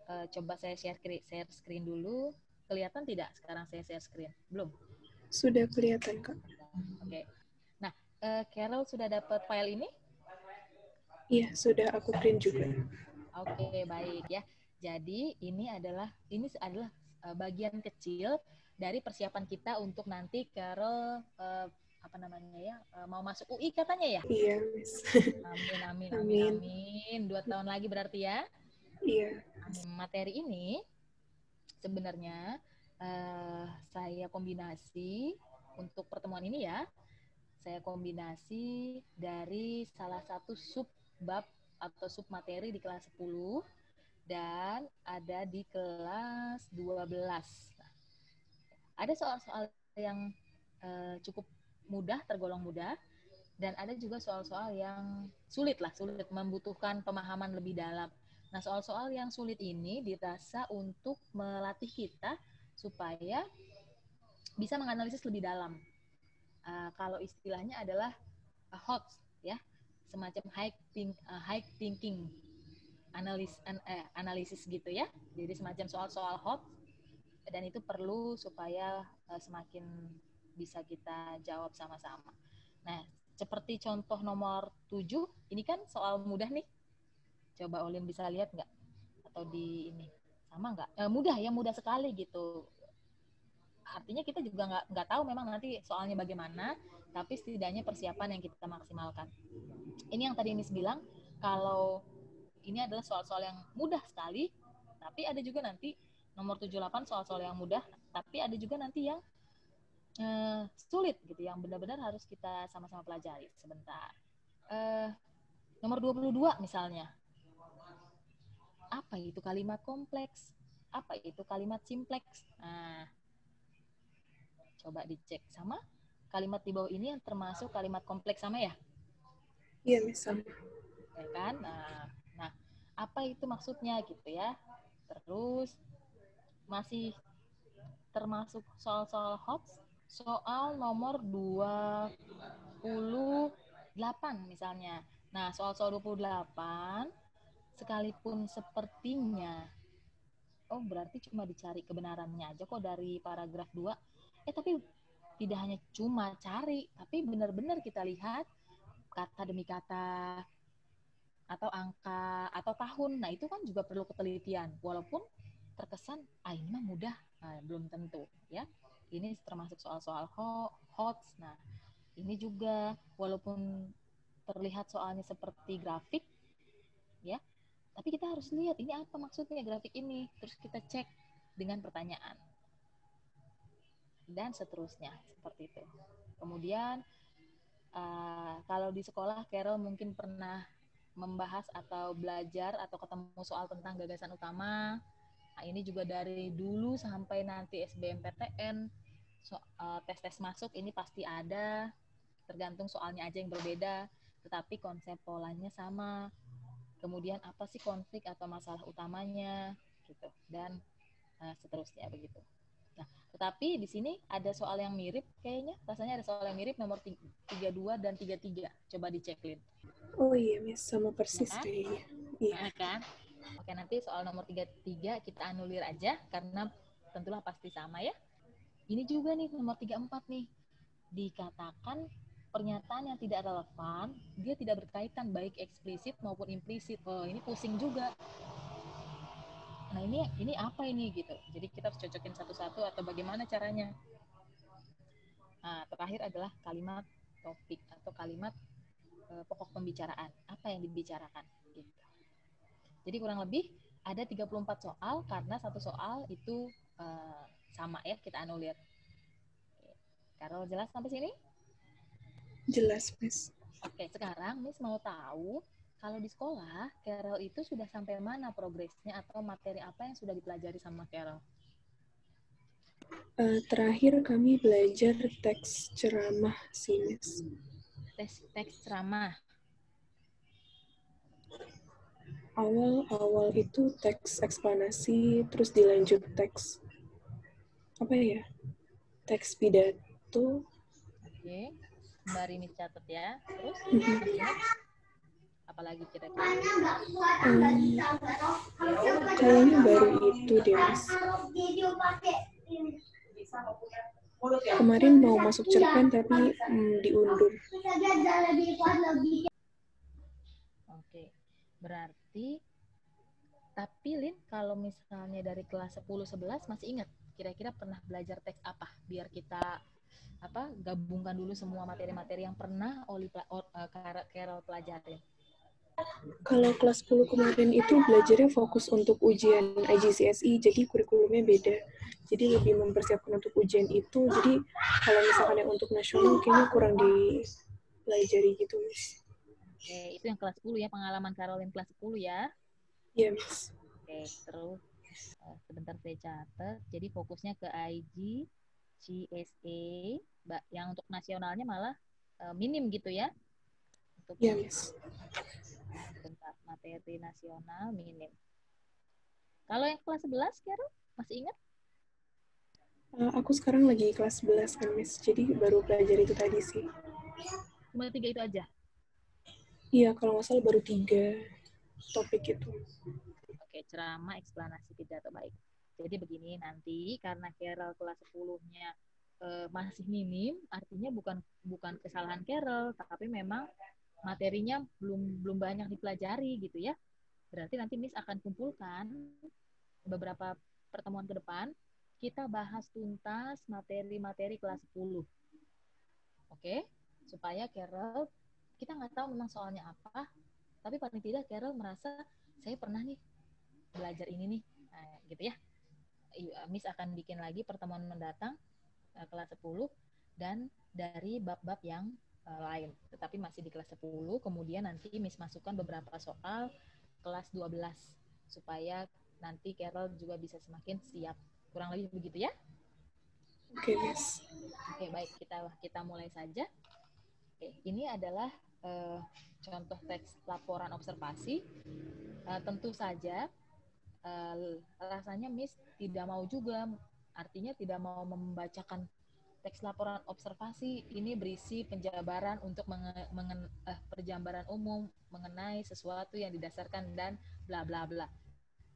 Coba saya share screen dulu. Kelihatan tidak sekarang saya share screen? Belum? Sudah kelihatan, Kak. Oke. Nah, Carol sudah dapat file ini? Iya, sudah aku print juga. Oke, baik ya. Jadi ini adalah bagian kecil dari persiapan kita untuk nanti Carol mau masuk UI katanya ya? Iya, Miss. Amin, amin, amin, Amin. amin. 2 tahun lagi berarti ya? Iya. Materi ini sebenarnya saya kombinasi untuk pertemuan ini ya. Saya kombinasi dari salah satu sub bab atau sub materi di kelas 10 dan ada di kelas 12. Nah, ada soal-soal yang cukup mudah, tergolong mudah, dan ada juga soal-soal yang sulit, membutuhkan pemahaman lebih dalam. Nah, soal-soal yang sulit ini dirasa untuk melatih kita supaya bisa menganalisis lebih dalam. Kalau istilahnya adalah HOTS, ya, semacam high thinking analisis gitu ya. Jadi semacam soal-soal HOTS, dan itu perlu supaya semakin bisa kita jawab sama-sama. Nah, seperti contoh nomor 7, ini kan soal mudah nih. Coba Olin bisa lihat nggak? Atau di ini sama nggak? Mudah ya, mudah sekali gitu. Artinya kita juga nggak tahu memang nanti soalnya bagaimana, tapi setidaknya persiapan yang kita maksimalkan. Ini yang tadi Miss bilang, kalau ini adalah soal-soal yang mudah sekali, tapi ada juga nanti nomor 78 soal-soal yang mudah, tapi ada juga nanti yang sulit gitu, yang benar-benar harus kita sama-sama pelajari. Sebentar. Nomor 22 misalnya. Apa itu kalimat kompleks? Apa itu kalimat simpleks? Nah, coba dicek sama kalimat di bawah ini yang termasuk kalimat kompleks sama ya? Iya, Miss, sama. Ya kan? Nah, apa itu maksudnya gitu ya? Terus masih termasuk soal-soal HOTS, soal nomor 28 misalnya. Nah, soal-soal 28 sekalipun sepertinya berarti cuma dicari kebenarannya aja kok dari paragraf 2. Tapi tidak hanya cuma cari, tapi benar-benar kita lihat kata demi kata atau angka atau tahun. Nah, itu kan juga perlu ketelitian. Walaupun terkesan ini mah mudah, belum tentu ya. Ini termasuk soal-soal HOTS. Nah, ini juga walaupun terlihat soalnya seperti grafik ya, tapi kita harus lihat ini apa maksudnya grafik ini, terus kita cek dengan pertanyaan dan seterusnya seperti itu. Kemudian kalau di sekolah Carol mungkin pernah membahas atau belajar atau ketemu soal tentang gagasan utama. Nah, ini juga dari dulu sampai nanti SBMPTN, tes-tes masuk ini pasti ada, tergantung soalnya aja yang berbeda, tetapi konsep polanya sama. Kemudian apa sih konflik atau masalah utamanya, gitu, dan seterusnya begitu. Nah, tetapi di sini ada soal yang mirip kayaknya, rasanya ada soal yang mirip nomor 32 dan 33. Coba diceklin. Oh iya, Miss, sama Ya persis kan? kayaknya. Iya. Kan? Oke, nanti soal nomor 33 kita anulir aja karena tentulah pasti sama ya. Ini juga nih nomor 34 nih. Dikatakan pernyataan yang tidak relevan, dia tidak berkaitan baik eksplisit maupun implisit. Ini pusing juga. Nah, ini apa ini gitu. Jadi kita harus cocokin satu-satu atau bagaimana caranya. Nah, terakhir adalah kalimat topik atau kalimat pokok pembicaraan. Apa yang dibicarakan gitu. Jadi kurang lebih ada 34 soal karena satu soal itu sama ya, kita anulir. Carol jelas sampai sini? Jelas, Miss. Oke, sekarang Miss mau tahu kalau di sekolah Carol itu sudah sampai mana progresnya atau materi apa yang sudah dipelajari sama Carol? Terakhir kami belajar teks ceramah sih, Miss. Teks ceramah. Awal-awal itu teks eksplanasi, terus dilanjut teks apa ya? Teks pidato. Oke, sembari Miss catat ya. Terus masih ingat? apalagi kira-kira? Kayaknya baru itu deh, Mas. Kemarin mau masuk cerpen tapi diundur. Oke. Berarti tapi Lin, kalau misalnya dari kelas 10-11 masih ingat kira-kira pernah belajar teks apa? Biar kita gabungkan dulu semua materi-materi yang pernah Carol pelajarin. Kalau kelas 10 kemarin itu belajarnya fokus untuk ujian IGCSE, jadi kurikulumnya beda. Jadi lebih mempersiapkan untuk ujian itu. Jadi kalau misalkan yang untuk nasional kayaknya kurang dipelajari gitu, Miss. Oke, itu yang kelas 10 ya, pengalaman Caroline kelas 10 ya. Iya, Miss. Oke, terus sebentar saya catat. Jadi fokusnya ke IG, CSA, yang untuk nasionalnya malah minim gitu ya. Iya, Miss. Bentar, materi nasional minim. Kalau yang kelas 11, Carol, masih ingat? Aku sekarang lagi kelas 11 kan, Miss. Jadi baru belajar itu tadi sih. Cuma 3 itu aja? Iya, kalau nggak salah baru 3 topik itu. Oke, ceramah, eksplanasi, pidato, baik. Jadi begini, nanti karena Carol kelas 10-nya masih minim, artinya bukan kesalahan Carol, tapi memang materinya belum banyak dipelajari gitu ya. Berarti nanti Miss akan kumpulkan beberapa pertemuan ke depan, kita bahas tuntas materi-materi kelas 10. Oke? Supaya Carol, kita nggak tahu memang soalnya apa, tapi paling tidak Carol merasa, saya pernah nih belajar ini nih, nah, gitu ya. Miss akan bikin lagi pertemuan mendatang kelas 10 dan dari bab-bab yang lain, tetapi masih di kelas 10. Kemudian nanti Miss masukkan beberapa soal kelas 12 supaya nanti Carol juga bisa semakin siap. Kurang lebih begitu ya. Oke, Miss. Oke, baik, kita mulai saja. Oke, ini adalah contoh teks laporan observasi. Tentu saja rasanya Miss tidak mau juga, artinya tidak mau membacakan teks laporan observasi ini berisi penjabaran untuk perjambaran umum mengenai sesuatu yang didasarkan dan bla bla bla.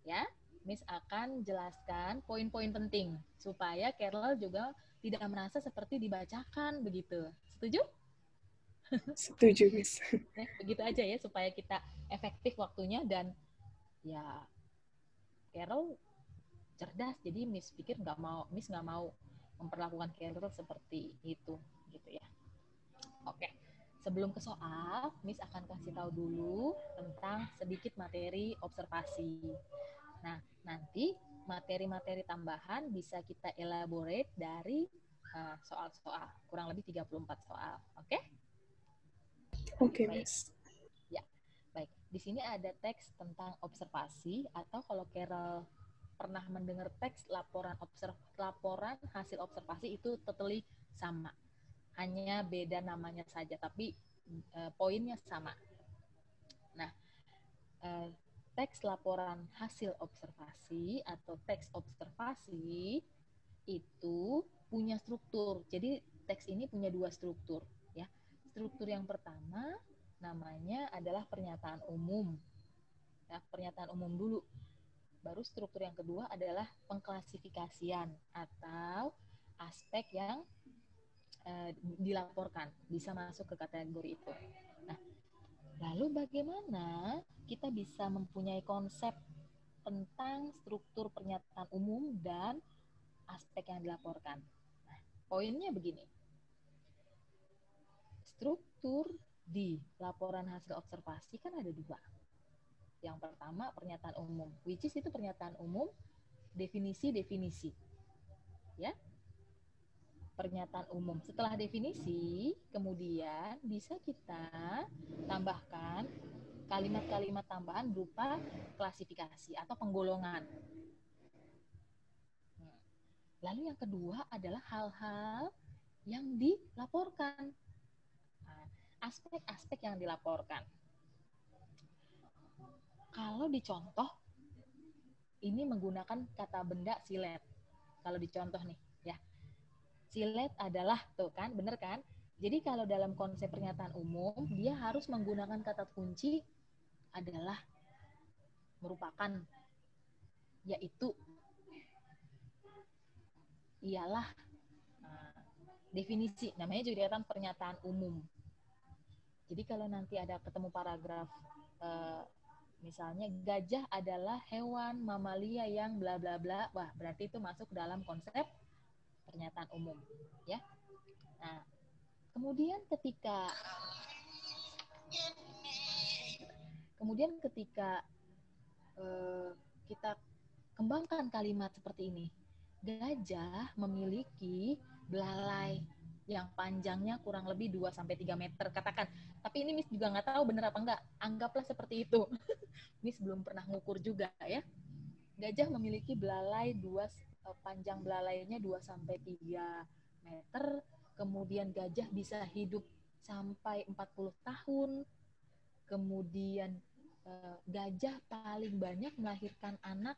Ya, Miss akan jelaskan poin-poin penting supaya Carol juga tidak merasa seperti dibacakan begitu. Setuju? Setuju, Miss. Begitu aja ya supaya kita efektif waktunya dan ya Carol cerdas, jadi Miss pikir Miss nggak mau memperlakukan Carol seperti itu gitu ya. Oke, sebelum ke soal, Miss akan kasih tahu dulu tentang sedikit materi observasi. Nah, nanti materi-materi tambahan bisa kita elaborate dari soal-soal, kurang lebih 34 soal. Oke? Oke, Baik. Miss. Ya, baik. Di sini ada teks tentang observasi, atau kalau Carol pernah mendengar teks laporan hasil observasi itu totally sama. Hanya beda namanya saja, tapi poinnya sama. Nah, teks laporan hasil observasi atau teks observasi itu punya struktur. Jadi teks ini punya 2 struktur ya. Struktur yang pertama namanya adalah pernyataan umum. Ya, pernyataan umum dulu. Baru struktur yang kedua adalah pengklasifikasian atau aspek yang dilaporkan, bisa masuk ke kategori itu. Nah, lalu bagaimana kita bisa mempunyai konsep tentang struktur pernyataan umum dan aspek yang dilaporkan? Nah, poinnya begini. Struktur di laporan hasil observasi kan ada 2. Yang pertama pernyataan umum, which is itu pernyataan umum, definisi-definisi. Ya, pernyataan umum. Setelah definisi, kemudian bisa kita tambahkan kalimat-kalimat tambahan berupa klasifikasi atau penggolongan. Lalu yang kedua adalah hal-hal yang dilaporkan. Aspek-aspek yang dilaporkan. Kalau dicontoh, ini menggunakan kata benda silet. Kalau dicontoh nih, ya. Silet adalah, tuh kan, bener kan? Jadi kalau dalam konsep pernyataan umum, dia harus menggunakan kata kunci adalah merupakan, yaitu ialah, definisi, namanya juga kan pernyataan umum. Jadi kalau nanti ada ketemu paragraf, misalnya gajah adalah hewan mamalia yang bla bla bla, wah berarti itu masuk dalam konsep pernyataan umum, ya. Nah, kemudian ketika kita kembangkan kalimat seperti ini, gajah memiliki belalai yang panjangnya kurang lebih 2-3 meter, katakan. Tapi ini Miss juga nggak tahu benar apa enggak, anggaplah seperti itu. Miss belum pernah ngukur juga ya. Gajah memiliki belalai panjang belalainya 2-3 meter, kemudian gajah bisa hidup sampai 40 tahun, kemudian gajah paling banyak melahirkan anak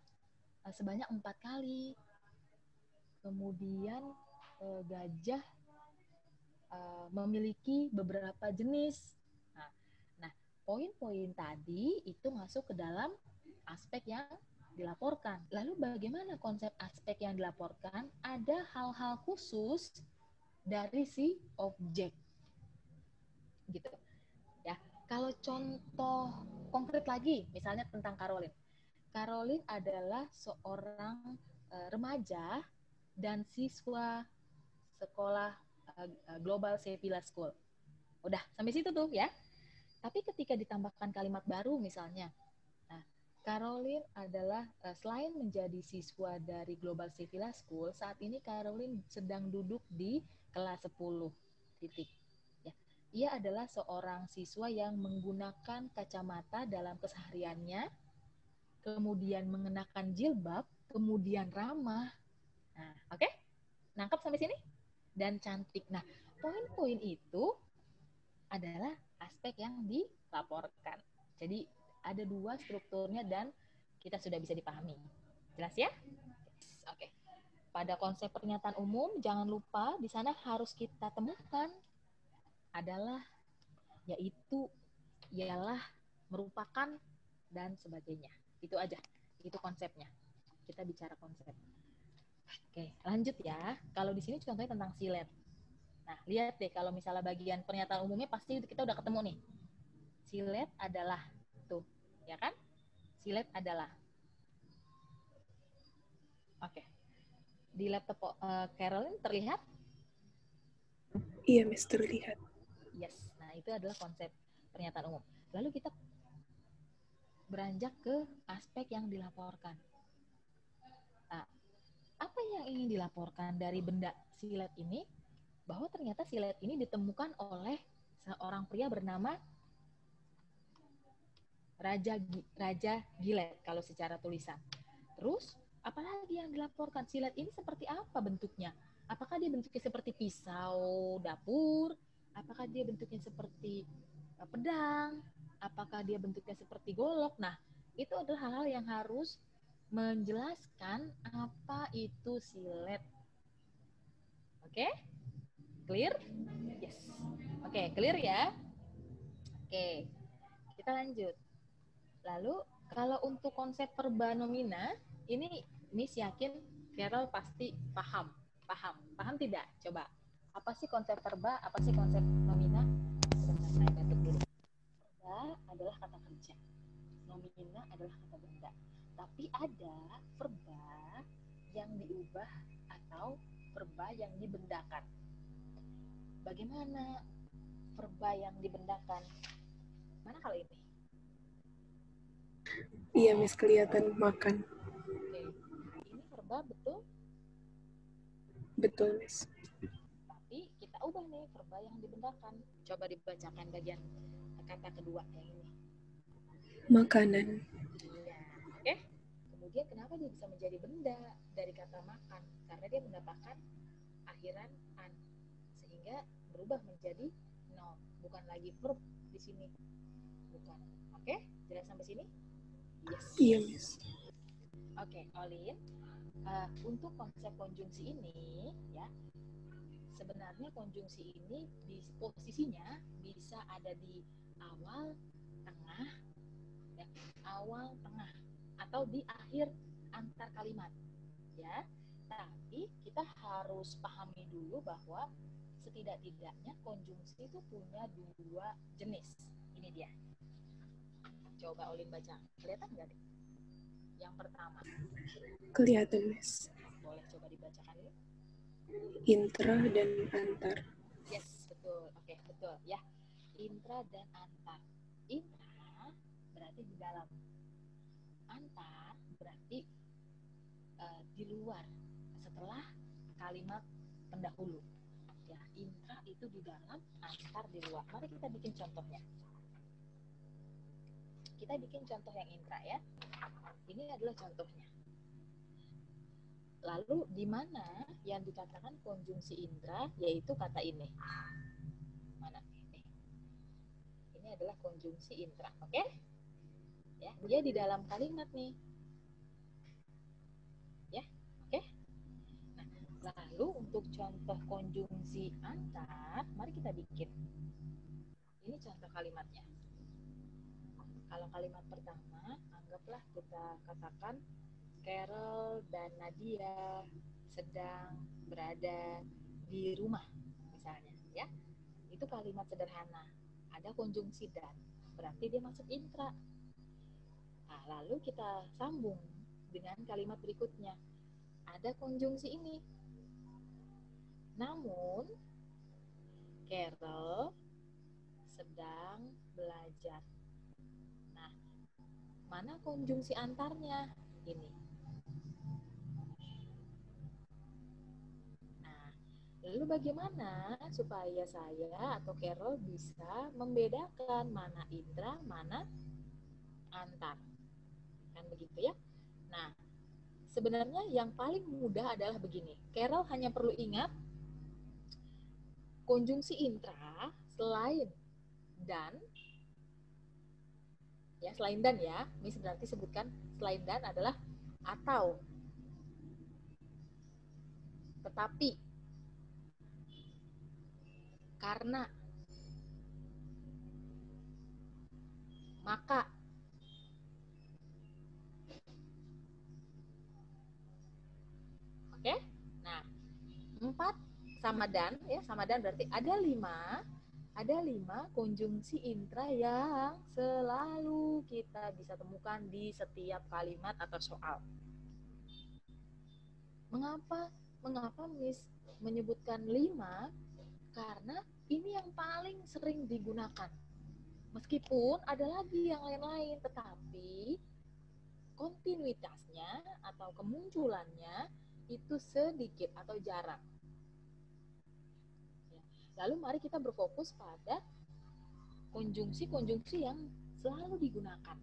sebanyak 4 kali, kemudian gajah memiliki beberapa jenis. Nah, poin-poin tadi itu masuk ke dalam aspek yang dilaporkan. Lalu bagaimana konsep aspek yang dilaporkan? Ada hal-hal khusus dari si objek, gitu. Ya, kalau contoh konkret lagi, misalnya tentang Caroline. Caroline adalah seorang remaja dan siswa sekolah Global Sevilla School. Udah sampai situ tuh ya. Tapi ketika ditambahkan kalimat baru misalnya, Caroline adalah selain menjadi siswa dari Global Sevilla School, saat ini Caroline sedang duduk di kelas 10 titik. Ya. Ia adalah seorang siswa yang menggunakan kacamata dalam kesehariannya, kemudian mengenakan jilbab, kemudian ramah. Nah, oke? Nangkep sampai sini? Dan cantik. Nah, poin-poin itu adalah aspek yang dilaporkan. Jadi ada 2 strukturnya dan kita sudah bisa dipahami. Jelas ya? Oke. Pada konsep pernyataan umum, jangan lupa di sana harus kita temukan adalah, yaitu, ialah, merupakan, dan sebagainya. Itu aja. Itu konsepnya. Kita bicara konsep. Oke, lanjut ya. Kalau di sini contohnya tentang silet. Nah, lihat deh kalau misalnya bagian pernyataan umumnya pasti kita udah ketemu nih. Silet adalah, tuh, ya kan? Silet adalah. Oke. Di laptop Caroline terlihat? Iya, Miss, terlihat. Yes. Nah, itu adalah konsep pernyataan umum. Lalu kita beranjak ke aspek yang dilaporkan. Nah, apa yang ingin dilaporkan dari benda silet ini? Bahwa ternyata silet ini ditemukan oleh seorang pria bernama Raja Gilet kalau secara tulisan. Terus, apalagi yang dilaporkan? Silet ini seperti apa bentuknya? Apakah dia bentuknya seperti pisau dapur? Apakah dia bentuknya seperti pedang? Apakah dia bentuknya seperti golok? Nah, itu adalah hal-hal yang harus menjelaskan apa itu silet. Oke? Clear? Yes. Oke, clear ya? Oke, kita lanjut. Lalu, kalau untuk konsep perba nomina, ini Miss yakin Carol pasti paham. Paham tidak? Coba. Apa sih konsep perba? Apa sih konsep nomina? Sebentar, saya batuk dulu. Perba adalah kata kerja. Nomina adalah kata benda. Tapi ada verba yang diubah atau verba yang dibendakan. Bagaimana verba yang dibendakan? Mana kalau ini? Iya, Miss, kelihatan makan. Oke. Ini verba betul? Betul, Miss. Tapi kita ubah nih verba yang dibendakan. Coba dibacakan bagian kata kedua yang ini. Makanan. Iya. Oke. Kemudian kenapa dia bisa menjadi benda dari kata makan? Karena dia mendapatkan akhiran an, sehingga berubah menjadi noun, bukan lagi verb di sini. Bukan. Oke? Jelas sampai sini? Yes. Iya, Miss. Oke, Olin. Untuk konsep konjungsi ini, ya, sebenarnya konjungsi ini di posisinya bisa ada di awal, tengah, ya, awal, tengah, atau di akhir antar kalimat, ya. Tapi kita harus pahami dulu bahwa setidak-tidaknya konjungsi itu punya dua jenis. Ini dia. Coba Olin baca. Kelihatan nggak nih? Yang pertama. Kelihatan, Miss. Boleh coba dibacakan dulu. Intra dan antar. Yes, betul. Oke, betul ya. Intra dan antar. Intra berarti di dalam. Antar berarti di luar, setelah kalimat pendahulu. Ya, intra itu di dalam, antar di luar. Mari kita bikin contohnya. Kita bikin contoh yang intra ya. Ini adalah contohnya. Lalu di mana yang dikatakan konjungsi intra, yaitu kata ini. Mana? Ini adalah konjungsi intra, oke? Ya, dia di dalam kalimat nih. Ya, oke? Nah, lalu untuk contoh konjungsi antar, mari kita bikin. Ini contoh kalimatnya. Kalau kalimat pertama, anggaplah kita katakan Carol dan Nadia sedang berada di rumah, misalnya, ya. Itu kalimat sederhana. Ada konjungsi dan, berarti dia masuk intra. Nah, lalu kita sambung dengan kalimat berikutnya. Ada konjungsi ini. Namun, Carol sedang belajar. Nah, mana konjungsi antarnya? Ini. Nah, lalu bagaimana supaya saya atau Carol bisa membedakan mana intra, mana antar? Kan begitu ya? Nah, sebenarnya yang paling mudah adalah begini. Carol hanya perlu ingat konjungsi intra selain dan, ya, selain dan ya, Miss berarti sebutkan selain dan adalah atau, tetapi, karena, maka. Oke? Nah, 4 sama dan, ya, sama dan berarti ada 5 konjungsi intra yang selalu kita bisa temukan di setiap kalimat atau soal. Mengapa Miss menyebutkan 5? Karena ini yang paling sering digunakan. Meskipun ada lagi yang lain-lain, tetapi kontinuitasnya atau kemunculannya itu sedikit atau jarang. Lalu mari kita berfokus pada konjungsi-konjungsi yang selalu digunakan.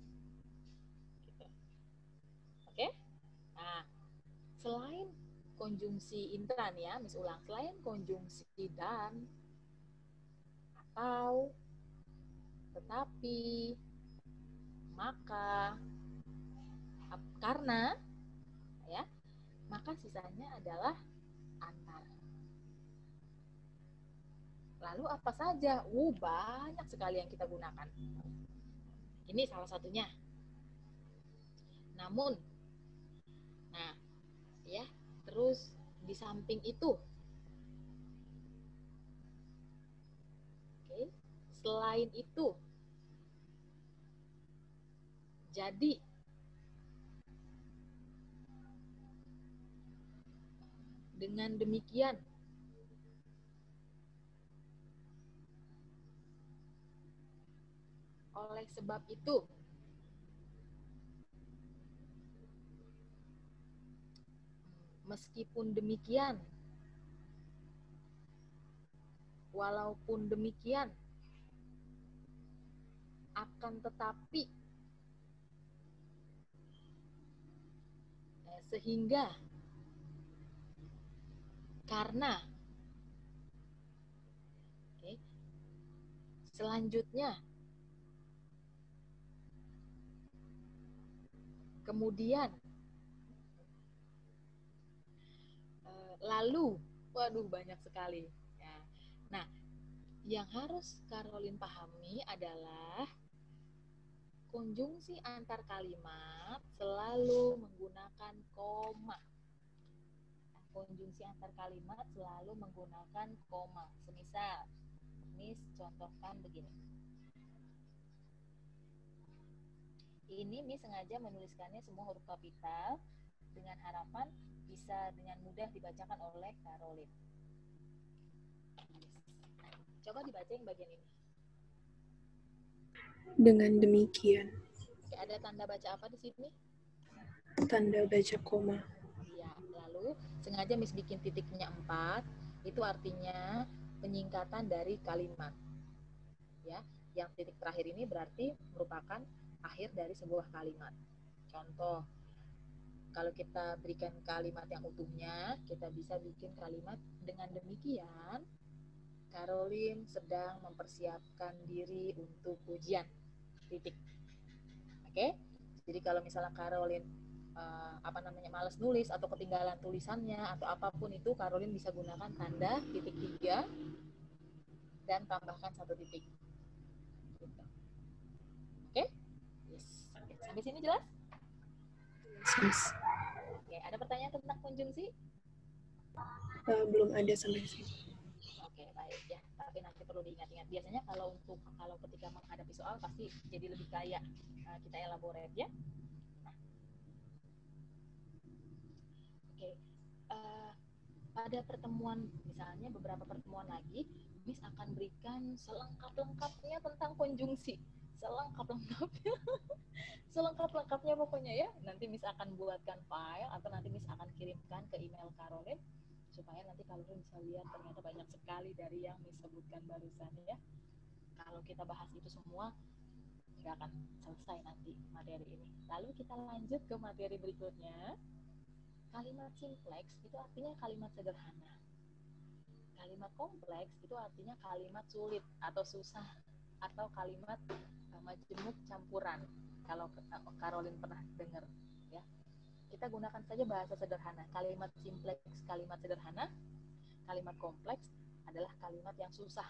Gitu. Oke? Nah, selain konjungsi intra nih ya, Miss ulang, selain konjungsi dan, atau, tetapi, maka, karena, ya, maka sisanya adalah antar. Lalu apa saja? Banyak sekali yang kita gunakan. Ini salah satunya. Namun, nah, ya, terus di samping itu, oke, selain itu, jadi, dengan demikian, oleh sebab itu, meskipun demikian, walaupun demikian, akan tetapi, sehingga, karena. Oke. Selanjutnya, kemudian, lalu, waduh banyak sekali. Ya. Nah, yang harus Caroline pahami adalah konjungsi antar kalimat selalu menggunakan koma. Konjungsi antar kalimat selalu menggunakan koma. Semisal, Miss contohkan begini. Ini Miss sengaja menuliskannya semua huruf kapital dengan harapan bisa dengan mudah dibacakan oleh Caroline. Coba dibaca yang bagian ini. Dengan demikian. Oke, ada tanda baca apa di sini? Tanda baca koma. Ya, lalu sengaja Miss bikin titiknya 4, itu artinya penyingkatan dari kalimat. Ya, yang titik terakhir ini berarti merupakan akhir dari sebuah kalimat. Contoh, kalau kita berikan kalimat yang utuhnya, kita bisa bikin kalimat dengan demikian, Caroline sedang mempersiapkan diri untuk ujian. Titik. Oke? Jadi kalau misalnya Caroline males nulis atau ketinggalan tulisannya atau apapun itu, Caroline bisa gunakan tanda titik 3 dan tambahkan 1 titik. Gitu. Oke? Yes. Oke, sampai sini jelas? Yes. Oke, ada pertanyaan tentang konjungsi? Belum ada sampai sini. Oke, baik ya. Tapi nanti perlu diingat-ingat. Biasanya kalau ketika menghadapi soal pasti jadi lebih kaya kita elaborate ya. Nah. Oke. Pada pertemuan, misalnya beberapa pertemuan lagi, Miss akan berikan selengkap-lengkapnya tentang konjungsi. Selengkap-lengkapnya. Selengkap-lengkapnya pokoknya ya. Nanti Miss akan buatkan file atau nanti Miss akan kirimkan ke email Caroline supaya nanti Caroline bisa lihat ternyata banyak sekali dari yang Miss sebutkan barusan ya. Kalau kita bahas itu semua nggak akan selesai nanti materi ini. Lalu kita lanjut ke materi berikutnya. Kalimat simpleks itu artinya kalimat sederhana. Kalimat kompleks itu artinya kalimat sulit atau susah atau kalimat majemuk campuran. Kalau Caroline pernah dengar ya. Kita gunakan saja bahasa sederhana. Kalimat simpleks kalimat sederhana, kalimat kompleks adalah kalimat yang susah.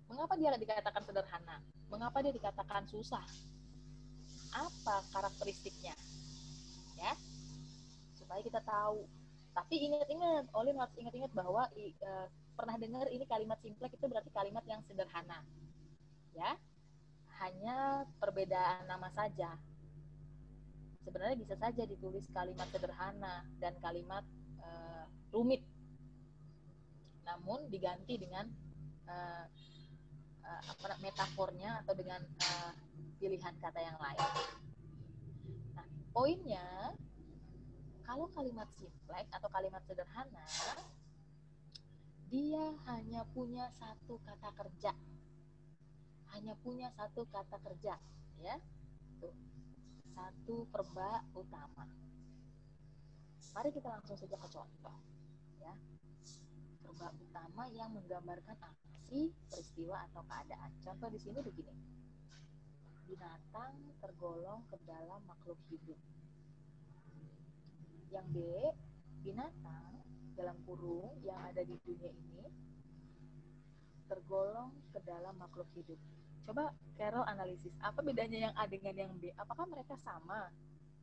Mengapa dia dikatakan sederhana? Mengapa dia dikatakan susah? Apa karakteristiknya? Ya, supaya kita tahu. Tapi ingat-ingat, Olin harus ingat-ingat bahwa pernah dengar ini kalimat simpleks itu berarti kalimat yang sederhana. Ya, hanya perbedaan nama saja. Sebenarnya bisa saja ditulis kalimat sederhana dan kalimat rumit. Namun diganti dengan metafornya atau dengan pilihan kata yang lain. Nah, poinnya kalau kalimat simpleks atau kalimat sederhana, dia hanya punya satu kata kerja. Hanya punya satu kata kerja, ya. Tuh. Satu verba utama. Mari kita langsung saja ke contoh, ya. Verba utama yang menggambarkan aksi, peristiwa atau keadaan. Contoh di sini begini. Binatang tergolong ke dalam makhluk hidup. Yang B, binatang dalam kurung yang ada di dunia ini tergolong ke dalam makhluk hidup. Coba Carol analisis, apa bedanya yang A dengan yang B? Apakah mereka sama?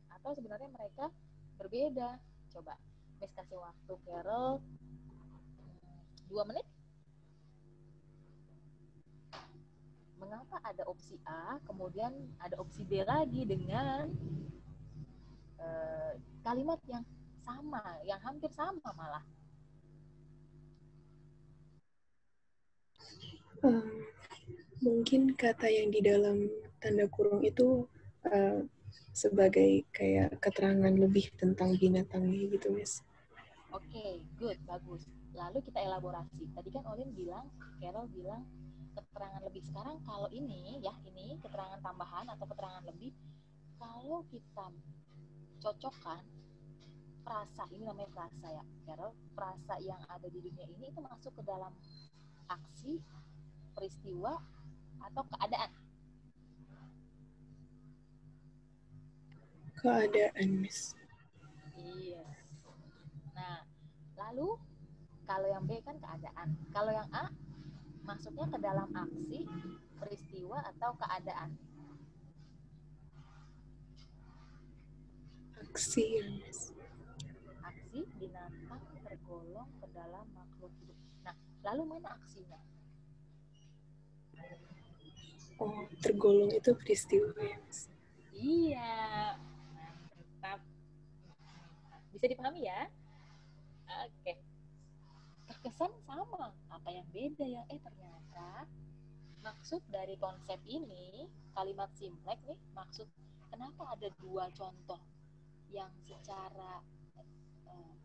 Atau sebenarnya mereka berbeda? Coba, Miss kasih waktu Carol 2 menit. Mengapa ada opsi A, kemudian ada opsi B lagi dengan kalimat yang sama, yang hampir sama malah? Mungkin kata yang di dalam tanda kurung itu sebagai kayak keterangan lebih tentang binatangnya gitu, Miss. Oke, good, bagus. Lalu kita elaborasi. Tadi kan Olin bilang, Carol bilang keterangan lebih. Sekarang kalau ini ya, ini keterangan tambahan atau keterangan lebih, kalau kita cocokkan frasa, ini namanya frasa ya, Carol, frasa yang ada di dunia ini itu masuk ke dalam aksi, peristiwa, atau keadaan? Keadaan, Miss. Iya. Nah, lalu kalau yang B kan keadaan. Kalau yang A masuknya ke dalam aksi, peristiwa atau keadaan? Aksi, Mas. Aksi binatang tergolong ke dalam makhluk hidup. Nah, lalu mana aksinya? Oh, tergolong itu peristiwa, ya, Mas. Iya, mantap. Bisa dipahami ya? Oke. Terkesan sama, apa yang beda ya? Ternyata maksud dari konsep ini, kalimat simpleks nih, maksud kenapa ada dua contoh yang secara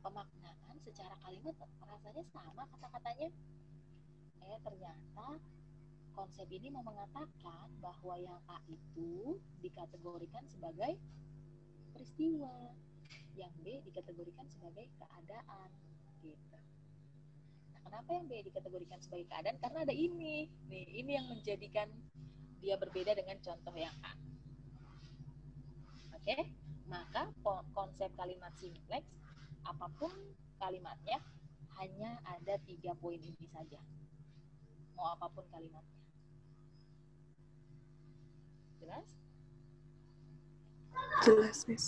pemaknaan, secara kalimat rasanya sama kata-katanya. Ternyata konsep ini mau mengatakan bahwa yang A itu dikategorikan sebagai peristiwa, yang B dikategorikan sebagai keadaan, gitu. Nah, kenapa yang B dikategorikan sebagai keadaan? Karena ada ini. Nih, ini yang menjadikan dia berbeda dengan contoh yang A. Oke? Maka konsep kalimat simpleks, apapun kalimatnya, hanya ada 3 poin ini saja. Mau apapun kalimatnya. Jelas? Jelas, Mas.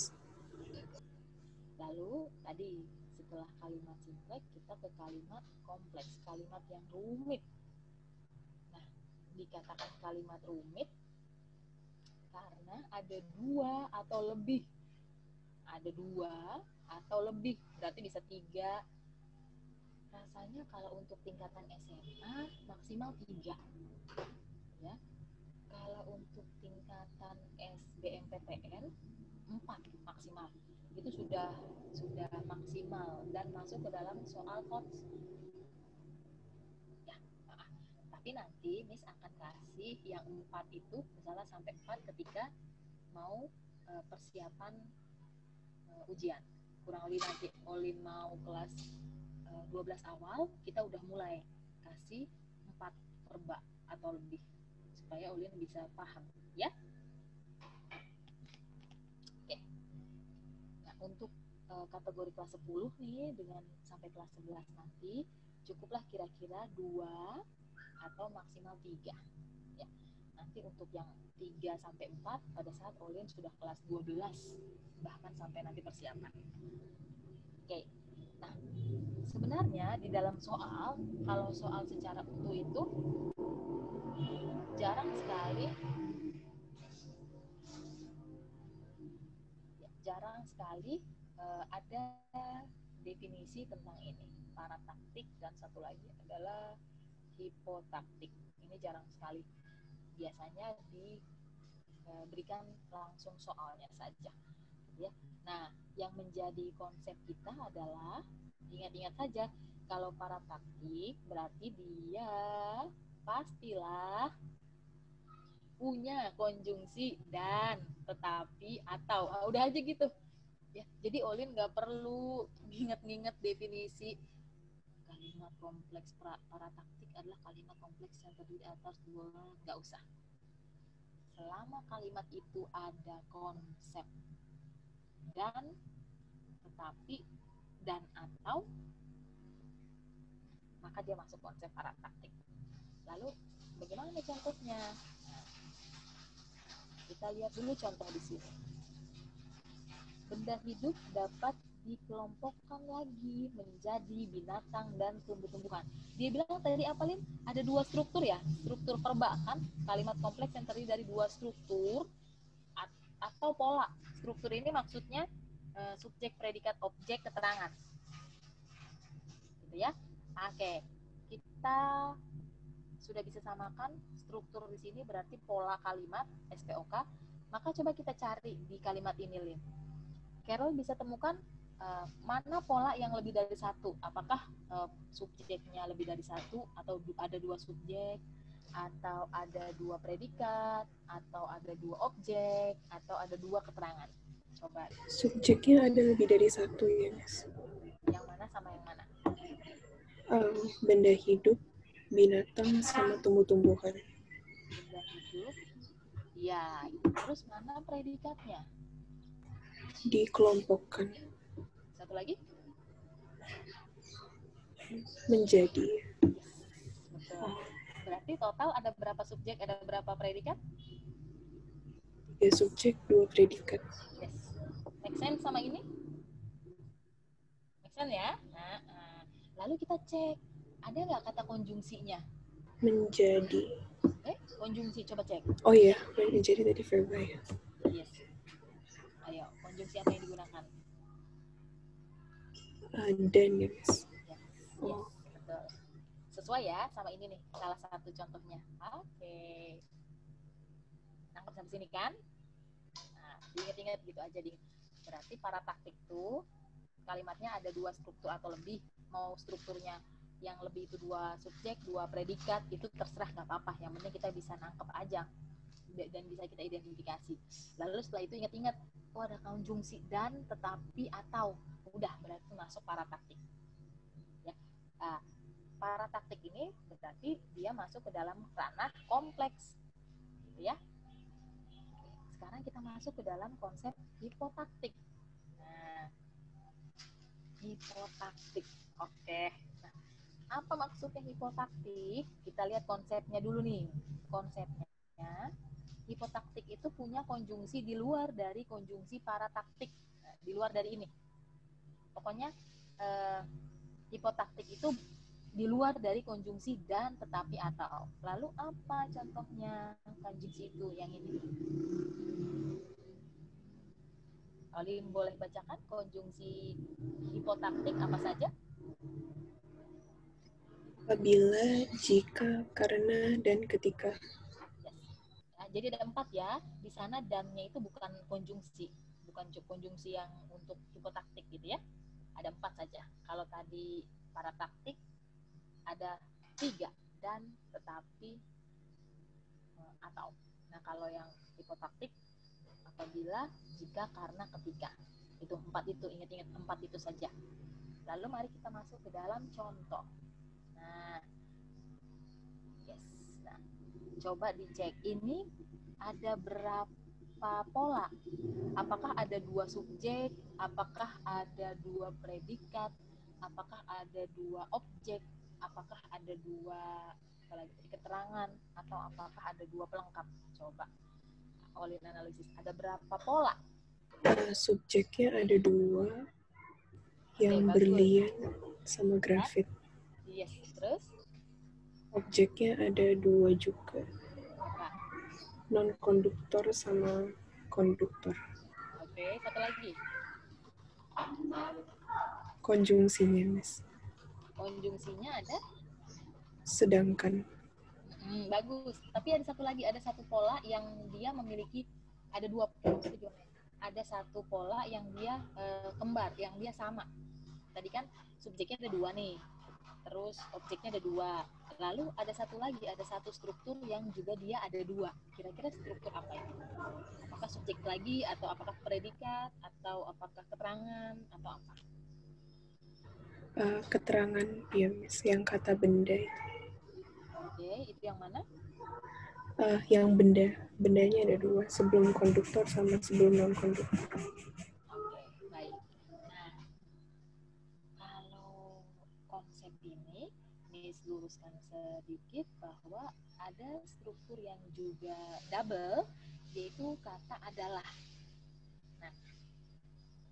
Lalu tadi setelah kalimat simpleks kita ke kalimat kompleks, kalimat yang rumit. Nah, dikatakan kalimat rumit karena ada 2 atau lebih. Ada 2 atau lebih, berarti bisa 3. Rasanya kalau untuk tingkatan SMA maksimal 3. Ya. Kalau untuk tingkatan SBMPTN 4 maksimal. Itu sudah maksimal dan masuk ke dalam soal KOTS. Ya, tapi nanti Miss akan kasih yang 4 itu, misalnya sampai 4 ketika mau persiapan ujian. Kurang lebih nanti Olin mau kelas 12 awal, kita udah mulai kasih 4 perba atau lebih supaya Olin bisa paham, ya. Oke. Nah, untuk kategori kelas 10 nih dengan sampai kelas 11 nanti cukuplah kira-kira 2 atau maksimal 3. Ya. Nanti untuk yang 3 sampai 4 pada saat Olin sudah kelas 12 bahkan sampai nanti persiapan. Oke. Nah, sebenarnya di dalam soal, kalau soal secara utuh itu jarang sekali ada definisi tentang ini, parataktik, dan satu lagi adalah hipotaktik. Ini jarang sekali. Biasanya diberikan langsung soalnya saja. Ya. Nah, yang menjadi konsep kita adalah ingat-ingat saja, kalau parataktik berarti dia pastilah punya konjungsi dan, tetapi, atau. Udah aja gitu. Ya, jadi Olin nggak perlu nginget-nginget definisi kalimat kompleks parataktik adalah kalimat kompleks yang terdiri atas 2, nggak usah. Selama kalimat itu ada konsep dan, tetapi, dan, atau, maka dia masuk konsep parataktik. Lalu bagaimana contohnya? Nah, kita lihat dulu contoh di sini. Benda hidup dapat dikelompokkan lagi menjadi binatang dan tumbuh-tumbuhan. Dia bilang tadi apa, Lin? Ada 2 struktur ya? Struktur perba kan? Kalimat kompleks yang terdiri dari 2 struktur atau pola. Struktur ini maksudnya subjek, predikat, objek, keterangan. Gitu ya. Oke. Kita sudah bisa samakan struktur di sini berarti pola kalimat SPOK. Maka coba kita cari di kalimat ini, Lin. Carol bisa temukan mana pola yang lebih dari 1. Apakah subjeknya lebih dari 1, atau ada 2 subjek, atau ada 2 predikat, atau ada 2 objek, atau ada 2 keterangan. Coba. Subjeknya ada lebih dari 1 ya, Mas. Yang mana sama yang mana? Benda hidup, binatang, sama tumbuh-tumbuhan. Benda hidup. Ya, terus mana predikatnya? Dikelompokkan. Satu lagi? Menjadi. Betul. Berarti total ada berapa subjek, ada berapa predikat? 3 subjek, 2 predikat. Yes. Make sense sama ini? Make sense ya? Lalu kita cek, ada nggak kata konjungsinya? Menjadi. Konjungsi, coba cek. Oh iya, menjadi tadi verba ya. Yes. Ayo, konjungsi apa yang digunakan? Dan ya, Miss. Yes, betul. Sesuai ya sama ini nih, salah satu contohnya. Oke. Nangkep sampai sini kan? Nah, diingat-ingat gitu aja. Berarti parataktik tuh kalimatnya ada 2 struktur atau lebih. Mau strukturnya yang lebih itu 2 subjek, 2 predikat, itu terserah, nggak apa-apa. Yang penting kita bisa nangkep aja dan bisa kita identifikasi. Lalu setelah itu ingat-ingat, ada konjungsi dan, tetapi, atau. Udah, berarti masuk parataktik. Ya. Nah, parataktik ini berarti dia masuk ke dalam ranah kompleks. Gitu ya. Sekarang kita masuk ke dalam konsep hipotaktik. Nah, hipotaktik. Oke. Nah, apa maksudnya hipotaktik? Kita lihat konsepnya dulu nih. Konsepnya, hipotaktik itu punya konjungsi di luar dari konjungsi parataktik. Nah, di luar dari ini. Pokoknya hipotaktik itu di luar dari konjungsi dan, tetapi, atau. Lalu apa contohnya konjungsi itu yang ini? Olim boleh bacakan konjungsi hipotaktik apa saja? Apabila, jika, karena, dan ketika. Yes. Nah, jadi ada 4 ya. Di sana dannya itu bukan konjungsi, bukan konjungsi yang untuk hipotaktik gitu ya. Ada 4 saja. Kalau tadi parataktik ada 3, dan, tetapi, atau. Nah, kalau yang hipotaktik apabila, jika, karena, ketika. Itu 4 itu, ingat-ingat 4 itu saja. Lalu mari kita masuk ke dalam contoh. Nah, yes. Nah, coba dicek ini ada berapa pola? Apakah ada 2 subjek? Apakah ada 2 predikat? Apakah ada 2 objek? Apakah ada 2 keterangan? Atau apakah ada 2 pelengkap? Coba Olin analisis. Ada berapa pola? Subjeknya ada 2, yang berlian sama grafit. Yes, terus? Objeknya ada 2 juga. Non-konduktor sama konduktor. Oke, satu lagi. Konjungsinya, Miss. Konjungsinya ada? Sedangkan. Bagus. Tapi ada satu lagi, ada satu pola yang dia memiliki, ada 2, ada satu pola yang dia kembar, yang dia sama. Tadi kan subjeknya ada 2 nih, terus objeknya ada 2. Lalu ada satu lagi, ada satu struktur yang juga dia ada 2. Kira-kira struktur apa ini? Apakah subjek lagi, atau apakah predikat, atau apakah keterangan, atau apa? Keterangan, ya, Miss. Yang kata benda itu. Oke, itu yang mana? Yang benda. Bendanya ada 2, sebelum konduktor sama sebelum non-konduktor. Oke, baik. Nah, kalau konsep ini, Miss luruskan sedikit bahwa ada struktur yang juga double, yaitu kata adalah. Nah,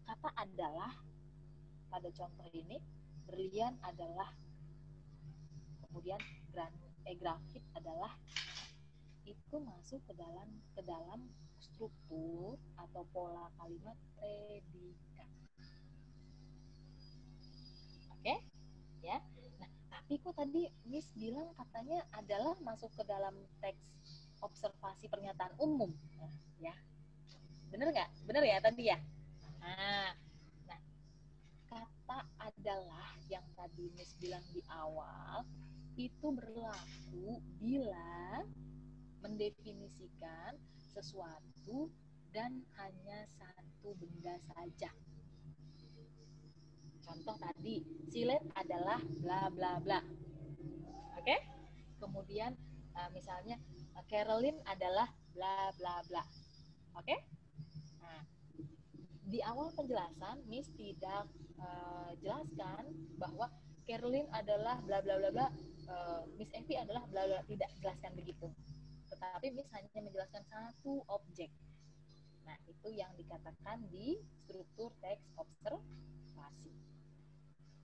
kata adalah pada contoh ini, berlian adalah, kemudian grafit adalah, itu masuk ke dalam struktur atau pola kalimat predikat. Oke? Ya. Nah, tapi kok tadi Miss bilang katanya adalah masuk ke dalam teks observasi pernyataan umum. Nah, ya. Bener nggak? Bener ya tadi ya? Nah, kata adalah yang tadi Miss bilang di awal itu berlaku bila mendefinisikan sesuatu dan hanya satu benda saja. Contoh tadi, silet adalah bla bla bla. Oke? Kemudian misalnya Caroline adalah bla bla bla. Oke? Nah, di awal penjelasan Miss tidak jelaskan bahwa Caroline adalah bla bla bla bla, Miss Evi adalah bla bla, tidak jelaskan begitu. Tetapi Miss hanya menjelaskan satu objek. Nah, itu yang dikatakan di struktur teks observasi.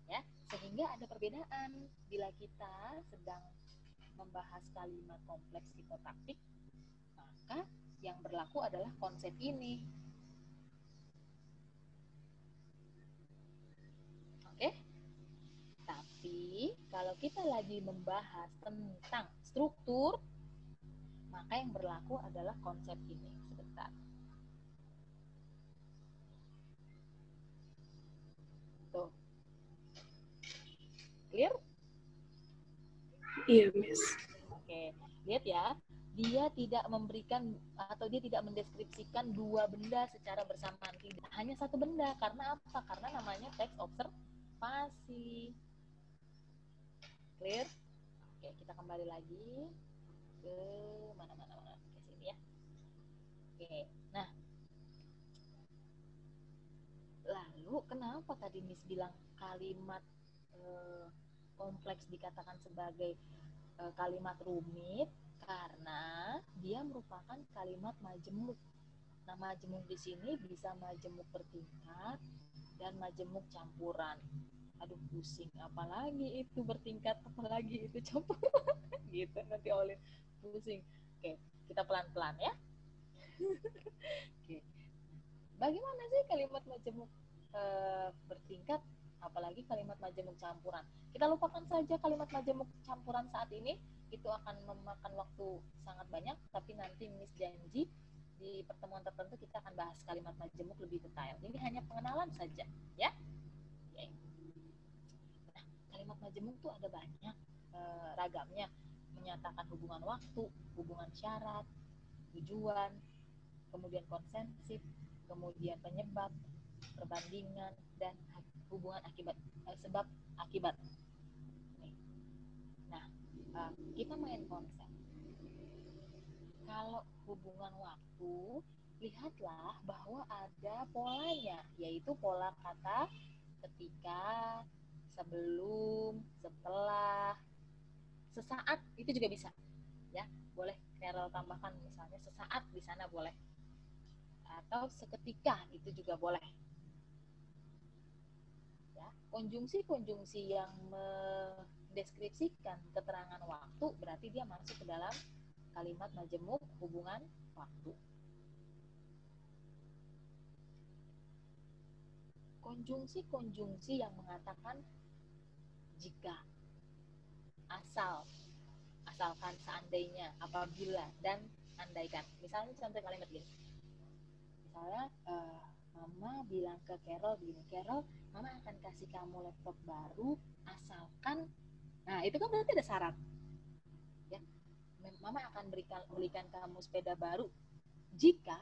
Ya, sehingga ada perbedaan bila kita sedang membahas kalimat kompleks psikotaktik, maka yang berlaku adalah konsep ini. Oke? Tapi kalau kita lagi membahas tentang struktur, maka yang berlaku adalah konsep ini. Sebentar. Tuh. Clear? Iya, Miss. Oke, lihat ya. Dia tidak memberikan atau dia tidak mendeskripsikan dua benda secara bersamaan. Tidak, hanya satu benda. Karena apa? Karena namanya teks observasi. Clear? Oke, kita kembali lagi ke mana ke sini ya. Oke, nah lalu kenapa tadi Miss bilang kalimat kompleks dikatakan sebagai kalimat rumit? Karena dia merupakan kalimat majemuk. Nah, majemuk di sini bisa majemuk bertingkat dan majemuk campuran. Aduh, pusing. Apalagi itu bertingkat, apalagi itu campuran. Gitu, nanti oleh pusing. Oke, kita pelan-pelan ya. Oke. Bagaimana sih kalimat majemuk bertingkat, apalagi kalimat majemuk campuran? Kita lupakan saja kalimat majemuk campuran saat ini. Itu akan memakan waktu sangat banyak, tapi nanti Miss janji di pertemuan tertentu kita akan bahas kalimat majemuk lebih detail. Ini hanya pengenalan saja, ya. Oke. Nah, kalimat majemuk tuh ada banyak ragamnya, menyatakan hubungan waktu, hubungan syarat, tujuan, kemudian konsensif, kemudian penyebab, perbandingan, dan hubungan akibat, sebab akibat. Nah, kita main konsep. Kalau hubungan waktu, lihatlah bahwa ada polanya, yaitu pola kata ketika, sebelum, setelah, sesaat, itu juga bisa. Ya, boleh Carol tambahkan misalnya sesaat di sana boleh. Atau seketika, itu juga boleh. Ya, konjungsi-konjungsi yang mendeskripsikan keterangan waktu berarti dia masuk ke dalam kalimat majemuk hubungan waktu. Konjungsi-konjungsi yang mengatakan jika, asal, asalkan, seandainya, apabila, dan andaikan. Misalnya contoh kalimat gini. Misalnya, Mama bilang ke Carol gini, Carol, Mama akan kasih kamu laptop baru asalkan, nah itu kan berarti ada syarat. Ya, Mama akan belikan kamu sepeda baru jika,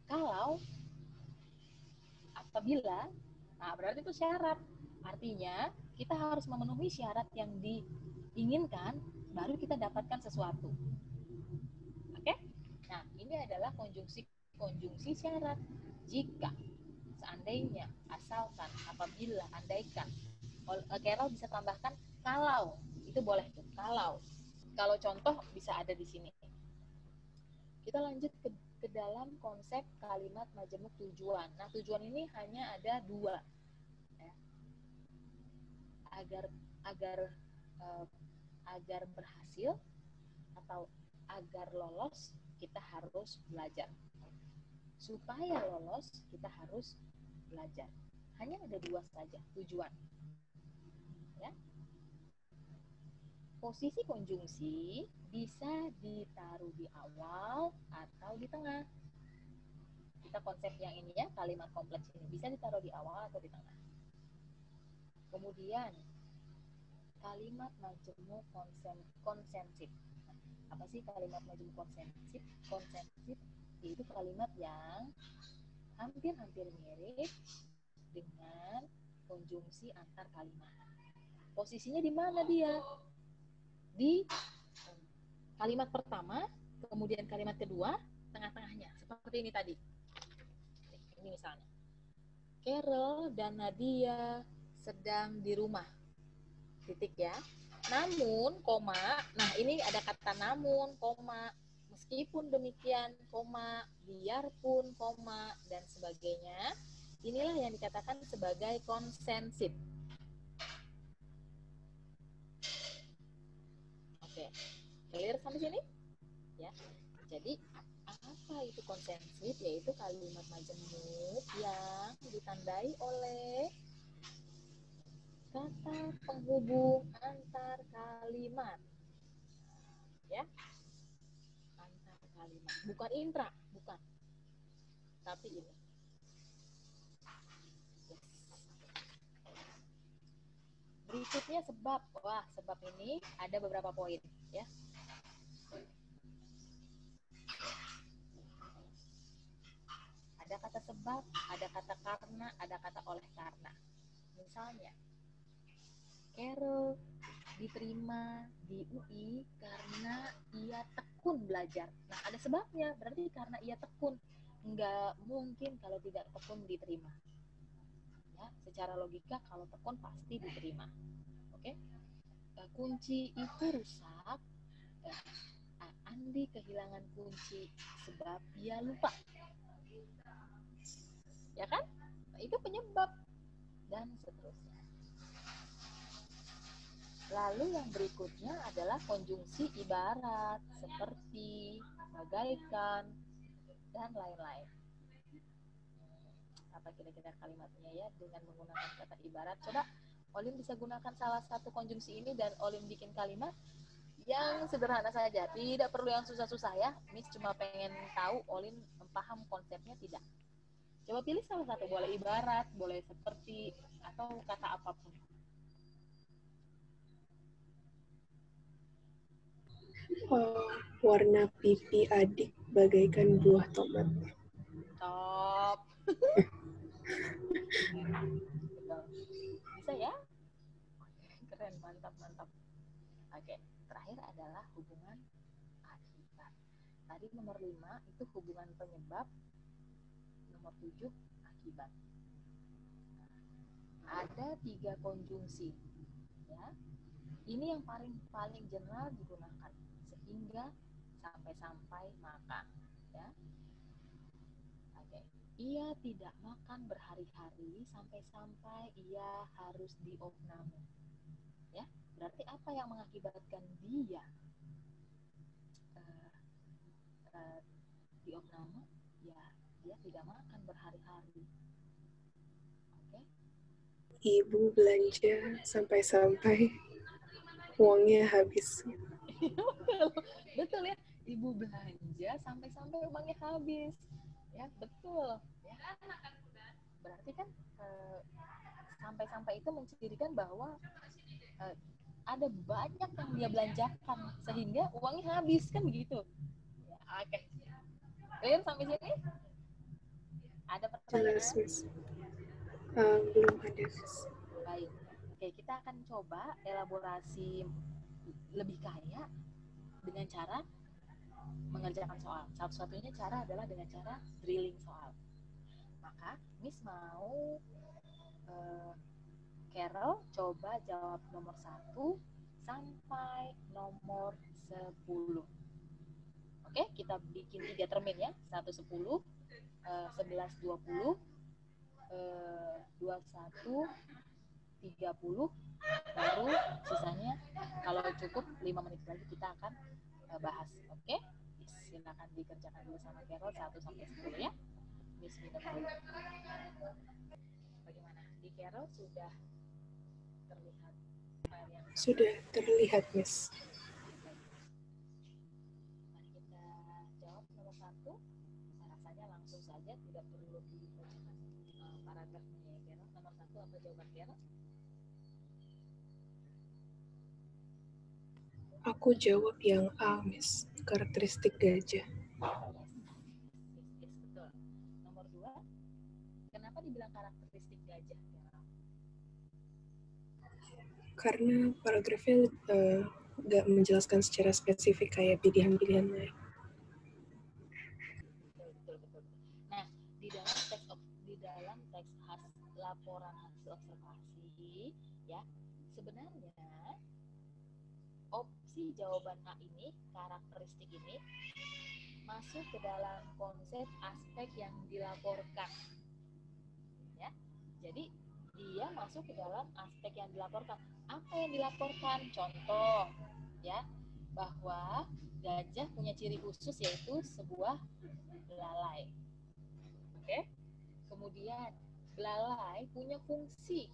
kalau, apabila. Nah, berarti itu syarat. Artinya kita harus memenuhi syarat yang diinginkan baru kita dapatkan sesuatu. Oke? Nah, ini adalah konjungsi syarat. Jika, seandainya, asalkan, apabila, andaikan. Carol bisa tambahkan kalau, itu boleh tuh, kalau. Kalau contoh bisa ada di sini. Kita lanjut ke dalam konsep kalimat majemuk tujuan. Nah, tujuan ini hanya ada dua. Ya. Agar berhasil atau agar lolos, kita harus belajar. Supaya lolos, kita harus belajar. Hanya ada dua saja tujuan. Ya. Posisi konjungsi bisa ditaruh di awal atau di tengah. Kita konsep yang ini ya, kalimat kompleks ini bisa ditaruh di awal atau di tengah. Kemudian kalimat majemuk konsensif. Apa sih kalimat majemuk konsensif? Konsensif itu kalimat yang hampir-hampir mirip dengan konjungsi antar kalimat. Posisinya di mana dia? Di kalimat pertama, kemudian kalimat kedua, tengah-tengahnya. Seperti ini tadi. Ini misalnya. Carol dan Nadia sedang di rumah. Titik ya. Namun, koma, nah ini ada kata namun, koma, meskipun demikian, koma, biarpun, koma, dan sebagainya. Inilah yang dikatakan sebagai konsensif. Oke, clear sampai sini? Ya. Jadi, apa itu konsensif? Yaitu kalimat majemuk yang ditandai oleh kata penghubung antar kalimat. Ya. Antar kalimat. Bukan intra, bukan. Tapi ini. Berikutnya sebab. Wah, sebab ini ada beberapa poin, ya. Ada kata sebab, ada kata karena, ada kata oleh karena. Misalnya, Carol diterima di UI karena ia tekun belajar. Nah, ada sebabnya, berarti karena ia tekun. Nggak mungkin kalau tidak tekun diterima. Ya, secara logika kalau tekun pasti diterima. Oke? Kunci itu rusak. Andi kehilangan kunci sebab ia lupa. Ya kan? Itu penyebab dan seterusnya. Lalu yang berikutnya adalah konjungsi ibarat seperti, bagaikan, dan lain-lain. Apa kira-kira kalimatnya ya dengan menggunakan kata ibarat? Coba Olim bisa gunakan salah satu konjungsi ini dan Olim bikin kalimat yang sederhana saja. Tidak perlu yang susah-susah ya. Miss cuma pengen tahu Olim paham konsepnya tidak. Coba pilih salah satu, boleh ibarat, boleh seperti, atau kata apapun. Warna pipi adik bagaikan buah tomat. Top. Bisa ya? Keren, mantap. Oke, terakhir adalah hubungan akibat. Tadi nomor 5 itu hubungan penyebab, nomor 7 akibat. Ada 3 konjungsi, ya. Ini yang paling general digunakan sehingga sampai makan, ya. Oke. Ia tidak makan berhari-hari sampai ia harus diopname. Ya, berarti apa yang mengakibatkan dia diopname? Ya, dia tidak makan berhari-hari. Oke. Ibu belanja sampai uangnya habis. Betul ya, ibu belanja sampai uangnya habis. Ya, betul. Ya. Berarti kan sampai itu mencirikan bahwa ada banyak yang dia belanjakan sehingga uangnya habis, kan begitu. Ya, oke. Clear sampai sini? Ada pertanyaan? Jelas, Miss. Belum ada, Miss. Baik. Oke, kita akan coba elaborasi lebih kaya dengan cara mengerjakan soal. Satu-satunya cara adalah dengan cara drilling soal. Maka Miss mau Carol coba jawab nomor 1 sampai nomor 10. Oke, kita bikin 3 termin ya. 1 10, 11 20, 21 30, baru sisanya kalau cukup 5 menit lagi kita akan bahas. Oke? Silakan dikerjakan dulu sama Carol 1 sampai 10 ya. Miss minum dulu. Bagaimana? Di Carol sudah terlihat file yang sudah terlihat, Miss. Mari kita jawab nomor 1. Rasanya langsung saja, tidak perlu dibacakan paragrafnya ya Carol. Nomor 1 apa jawaban Carol? Aku jawab yang A, Miss. Karakteristik gajah. Yes, betul. Nomor 2, kenapa dibilang karakteristik gajah? Karena paragrafnya nggak menjelaskan secara spesifik kayak pilihan-pilihan lain. Betul. Nah, di dalam teks khas laporan hasil observasi, ya, sebenarnya opsi jawaban A ini, karakteristik ini, masuk ke dalam konsep aspek yang dilaporkan, ya. Jadi dia masuk ke dalam aspek yang dilaporkan. Apa yang dilaporkan? Contoh, ya, bahwa gajah punya ciri khusus yaitu sebuah belalai. Oke. Kemudian belalai punya fungsi,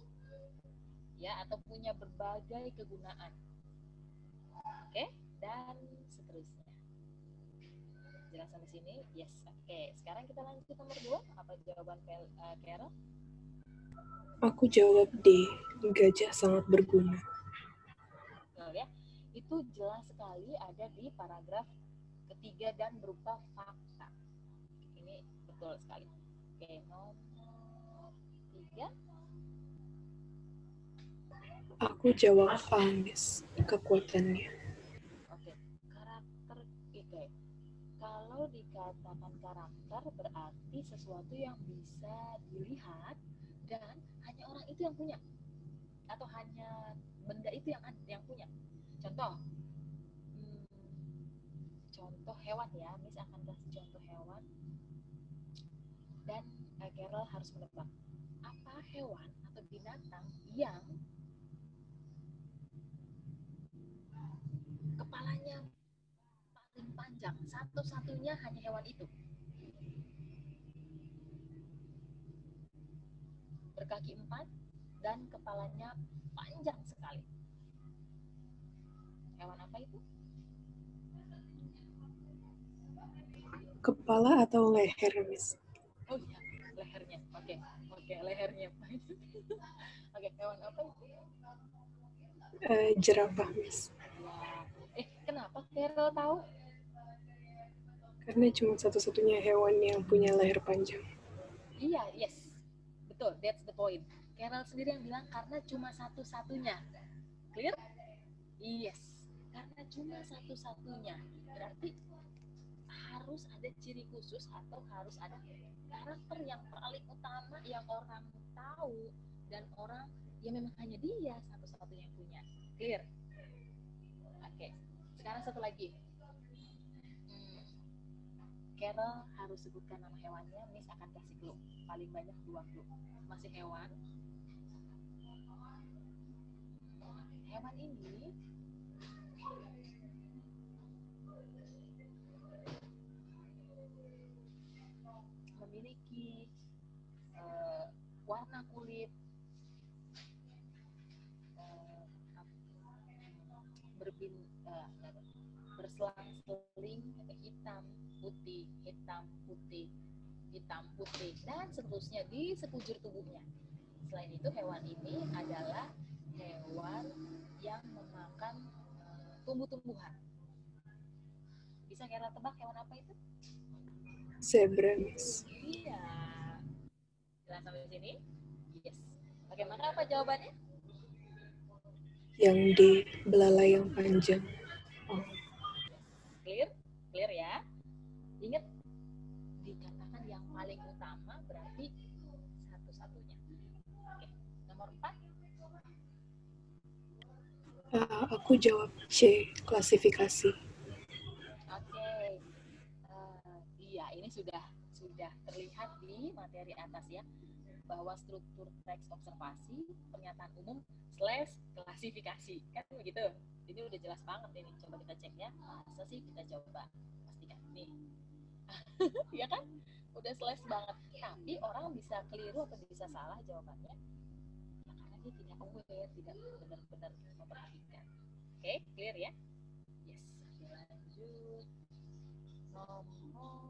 ya, atau punya berbagai kegunaan. Oke, dan seterusnya. Jelas sampai sini? Yes. Oke, sekarang kita lanjut nomor 2. Apa jawaban Carol? Aku jawab D. Gajah sangat berguna. Ya, itu jelas sekali ada di paragraf ketiga dan berupa fakta. Ini betul sekali. Oke, nomor 3. Aku jawab A, Miss. Kekuatannya. Oke, karakter. Oke, kalau dikatakan karakter berarti sesuatu yang bisa dilihat dan hanya orang itu yang punya, atau hanya benda itu yang punya. Contoh, contoh hewan, ya, Miss akan kasih contoh hewan dan Carol harus menebak apa hewan atau binatang yang kepalanya paling panjang, satu-satunya hanya hewan itu. Berkaki 4 dan kepalanya panjang sekali. Hewan apa itu? Kepala atau leher, Miss? Oh iya, lehernya. Oke, lehernya. Oke, hewan apa itu? Jerapah, Miss. Ya. Kenapa Carol tahu? Karena cuma satu-satunya hewan yang punya leher panjang. Iya, yes. Betul, that's the point. Carol sendiri yang bilang karena cuma satu-satunya. Clear? Yes. Karena cuma satu-satunya. Berarti harus ada ciri khusus atau harus ada karakter yang paling utama yang orang tahu dan orang yang memang hanya dia satu-satunya yang punya. Clear? Oke. Sekarang satu lagi. Carol harus sebutkan nama hewannya. Miss akan kasih clue. Paling banyak 2 clue. Masih hewan. Hewan ini memiliki warna kulit berselang-seling hitam putih dan seterusnya di sekujur tubuhnya. Selain itu hewan ini adalah hewan yang memakan tumbuh-tumbuhan. Bisa kira tebak hewan apa itu? Zebra, Miss. Iya. Jelas sampai sini? Yes. Bagaimana apa jawabannya? Yang D. Belalai yang panjang. Oh. Clear ya. Ingat, dikatakan yang paling utama berarti satu-satunya. Oke, nomor 4. Aku jawab C. Klasifikasi. Oke. Iya, ini sudah terlihat di materi atas, ya, bahwa struktur teks observasi, pernyataan umum / klasifikasi, kan begitu. Ini udah jelas banget ini. Coba kita cek, ya. Masa sih, kita coba pastikan nih. Ya kan? Udah slash banget. Tapi orang bisa keliru atau bisa salah jawabannya, ya karena dia tidak aware, tidak benar-benar memperhatikan. Oke, clear ya? Yes. Lanjut. Nomor 5.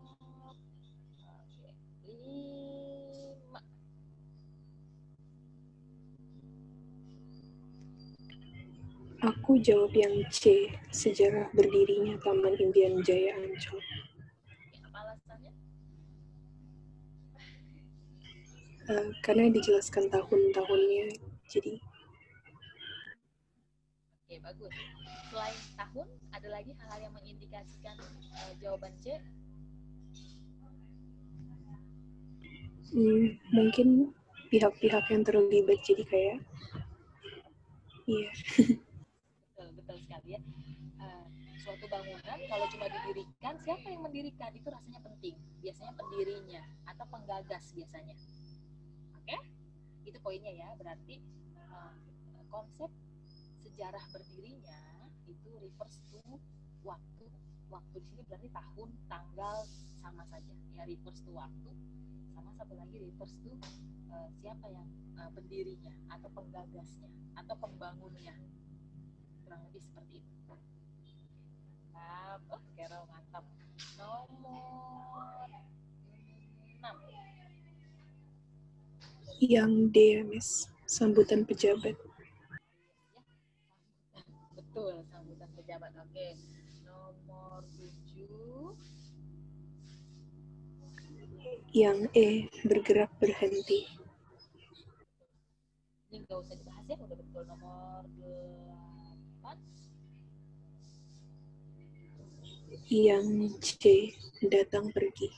Aku jawab yang C. Sejarah berdirinya Taman Impian Jaya Ancol. Apa alasannya? Karena dijelaskan tahun-tahunnya, jadi. Oke, bagus. Selain tahun, ada lagi hal-hal yang mengindikasikan jawaban C? Mungkin pihak-pihak yang terlibat, jadi kayak iya. Betul sekali ya. Suatu bangunan kalau cuma didirikan, siapa yang mendirikan? Itu rasanya penting. Biasanya pendirinya atau penggagas biasanya. Oke? Itu poinnya ya. Berarti konsep sejarah berdirinya itu refers to waktu. Waktu di sini berarti tahun, tanggal sama saja. Ya, refers to waktu. Sama satu lagi refers to siapa yang pendirinya atau penggagasnya atau pembangunnya. Kurang lebih seperti itu. Mantap. Oh, Carol mantap. Nomor 6. Yang D ya, Miss. Sambutan pejabat. Ya, betul, sambutan pejabat. Oke. Nomor 7. Yang E, bergerak berhenti. Ini nggak usah dibahas ya, udah betul. Nomor 8. Yang C, datang pergi.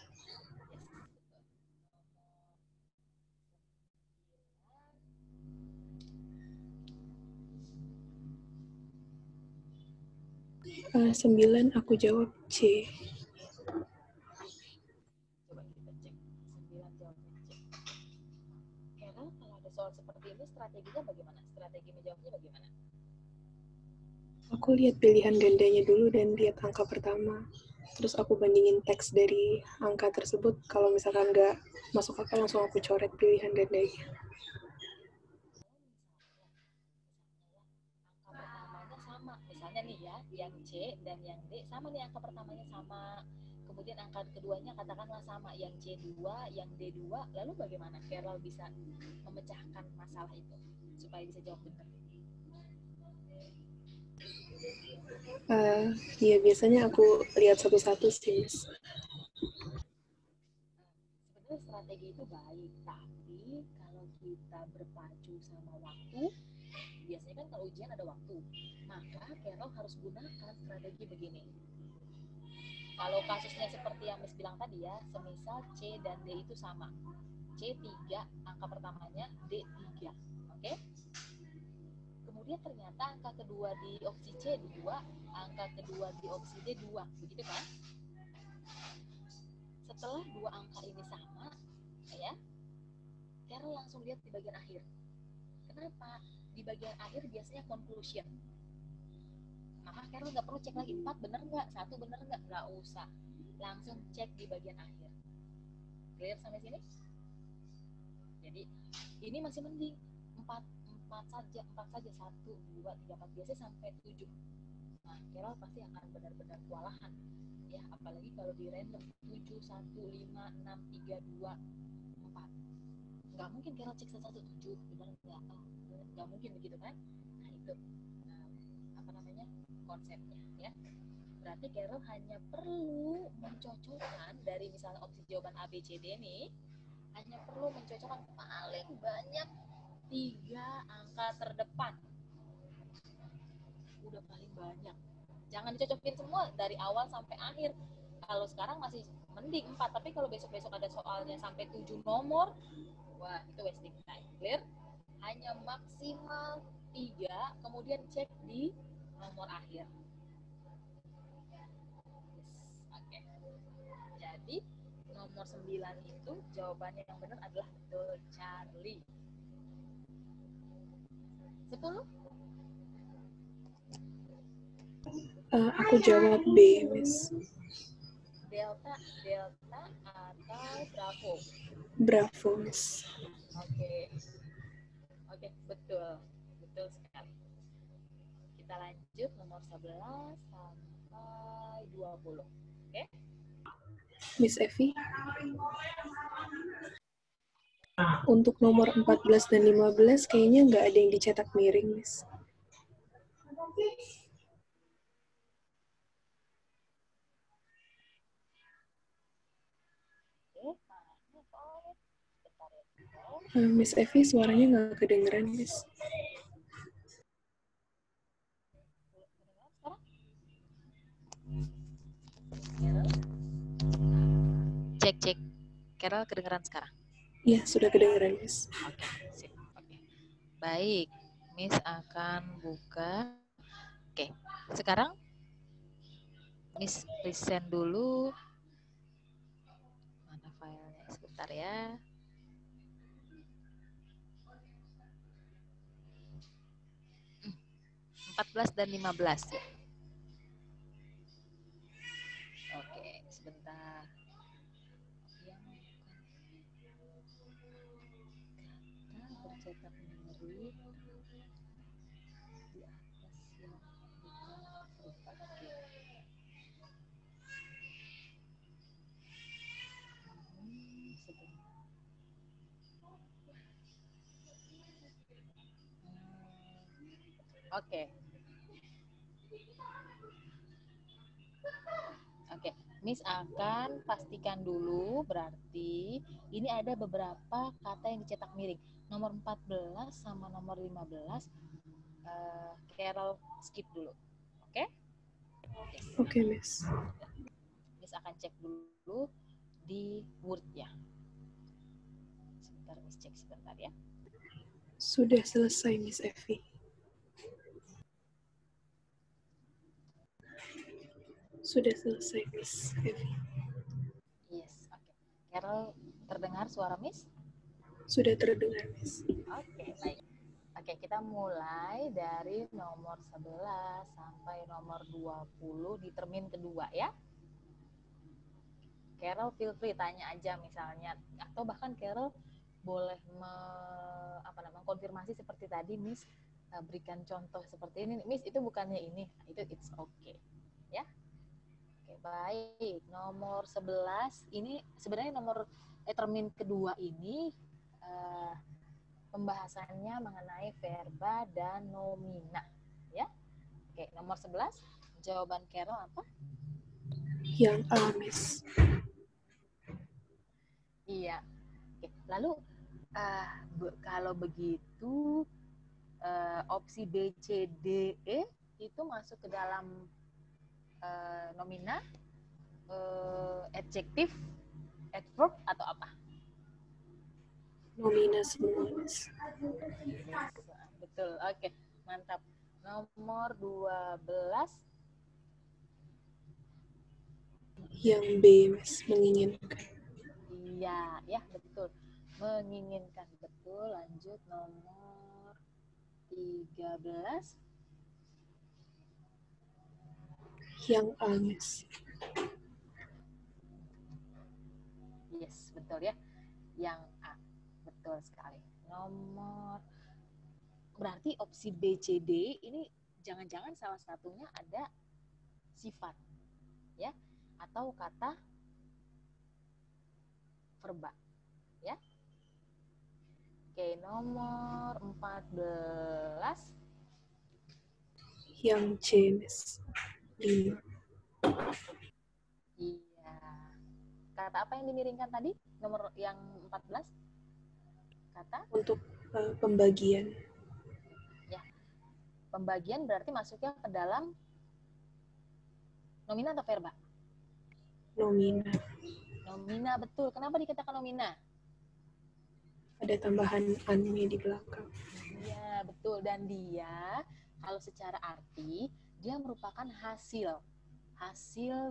Yes. 9 aku jawab C. Coba kita cek. 9 jawabnya C. Carol, kalau ada soal seperti ini strateginya bagaimana? Strategi menjawabnya bagaimana? Aku lihat pilihan gandanya dulu dan lihat angka pertama. Terus aku bandingin teks dari angka tersebut. Kalau misalkan nggak masuk akal, langsung aku coret pilihan gandanya. Angka pertamanya sama. Misalnya nih ya, yang C dan yang D sama nih, angka pertamanya sama. Kemudian angka keduanya katakanlah sama, yang C2, yang D2. Lalu bagaimana Carol bisa memecahkan masalah itu supaya bisa jawab benar? Ya biasanya aku lihat satu-satu sih, Mas. Sebenarnya strategi itu baik, tapi kalau kita berpacu sama waktu, biasanya kan kalau ujian ada waktu, maka Carol harus gunakan strategi begini. Kalau kasusnya seperti yang Miss bilang tadi ya, semisal C dan D itu sama, C3 angka pertamanya, D3, oke? Kemudian ternyata angka kedua di opsi C 2, angka kedua di opsi D 2, begitu kan? Setelah dua angka ini sama, ya, Carol langsung lihat di bagian akhir. Kenapa? Di bagian akhir biasanya conclusion. Maka Carol nggak perlu cek lagi 4 bener nggak, 1 bener nggak usah. Langsung cek di bagian akhir. Clear sampai sini? Jadi ini masih mending 4 saja, 1, 2, 3, 4 biasanya sampai 7. Nah, Carol pasti akan benar-benar kewalahan. Ya, apalagi kalau di random 7, 1, 5, 6, 3, 2, 4. Nggak mungkin Carol cek 1, 7 benar nggak? Nggak mungkin begitu kan? Nah, itu konsepnya ya. Berarti Carol hanya perlu mencocokkan dari misalnya opsi jawaban A, B, C, D nih, hanya perlu mencocokkan paling banyak 3 angka terdepan. Udah paling banyak. Jangan dicocokin semua dari awal sampai akhir. Kalau sekarang masih mending 4, tapi kalau besok-besok ada soalnya sampai 7 nomor, wah itu wasting time. Clear? Hanya maksimal 3, kemudian cek di nomor akhir. Oke. Jadi nomor 9 itu jawabannya yang benar adalah betul, Charlie. 10? Aku jawab B, Miss. Delta atau Bravo? Bravo, Miss. Oke, betul sekali. Kita lanjut nomor 11 sampai 20. Oke? Miss Evi. Untuk nomor 14 dan 15 kayaknya nggak ada yang dicetak miring, Miss. Miss Evi, suaranya nggak kedengeran, Miss. Cek. Carol kedengeran sekarang? Iya, sudah kedengeran, Miss. Oke, sip. Oke. Baik, Miss akan buka. Oke, sekarang Miss present dulu. Mana filenya? Sebentar ya. Hmm, 14 dan 15 ya. Oke, sebentar. Kata bercetak mirip di atas yang bukan berupa. Oke. Sebentar. Oke. Oke, Miss akan pastikan dulu berarti ini ada beberapa kata yang dicetak miring. Nomor 14 sama nomor 15 Carol skip dulu. Oke? Yes. Oke, Miss. Miss akan cek dulu di Word ya. Sebentar Miss cek sebentar ya. Sudah selesai, Miss Evi. Sudah selesai, Miss Evi. Yes, oke. Carol, terdengar suara Miss? Sudah terdengar, Miss. Oke, baik. Oke, kita mulai dari nomor 11 sampai nomor 20 di termin kedua ya. Carol feel free tanya aja misalnya, atau bahkan Carol boleh konfirmasi seperti tadi Miss, berikan contoh seperti ini Miss, itu bukannya ini, itu it's okay ya. Oke, baik. Nomor 11 ini sebenarnya termin kedua ini pembahasannya mengenai verba dan nomina ya. Oke, nomor 11 jawaban Carol apa? Yang A, Miss. Iya. Oke, lalu kalau begitu opsi B, C, D, E itu masuk ke dalam nomina, adjektif, adverb atau apa? Nomina semua, Miss. Yes, betul. Oke, mantap. Nomor 12 Yang B, Miss. Menginginkan. iya, ya betul. Menginginkan, betul. Lanjut nomor 13 Yang A, Miss. yes, betul ya. Yang A, betul sekali. Nomor berarti opsi B, C, D ini jangan-jangan salah satunya ada sifat ya atau kata verba ya. Oke, nomor 14 Yang C, Miss. 5. iya. Kata apa yang dimiringkan tadi? Nomor yang 14 kata Untuk pembagian. ya. Pembagian berarti masuknya ke dalam nomina atau verba? Nomina. Nomina, betul. Kenapa dikatakan nomina? Ada tambahan anme di belakang. Iya, betul. Dan dia, kalau secara arti, dia merupakan hasil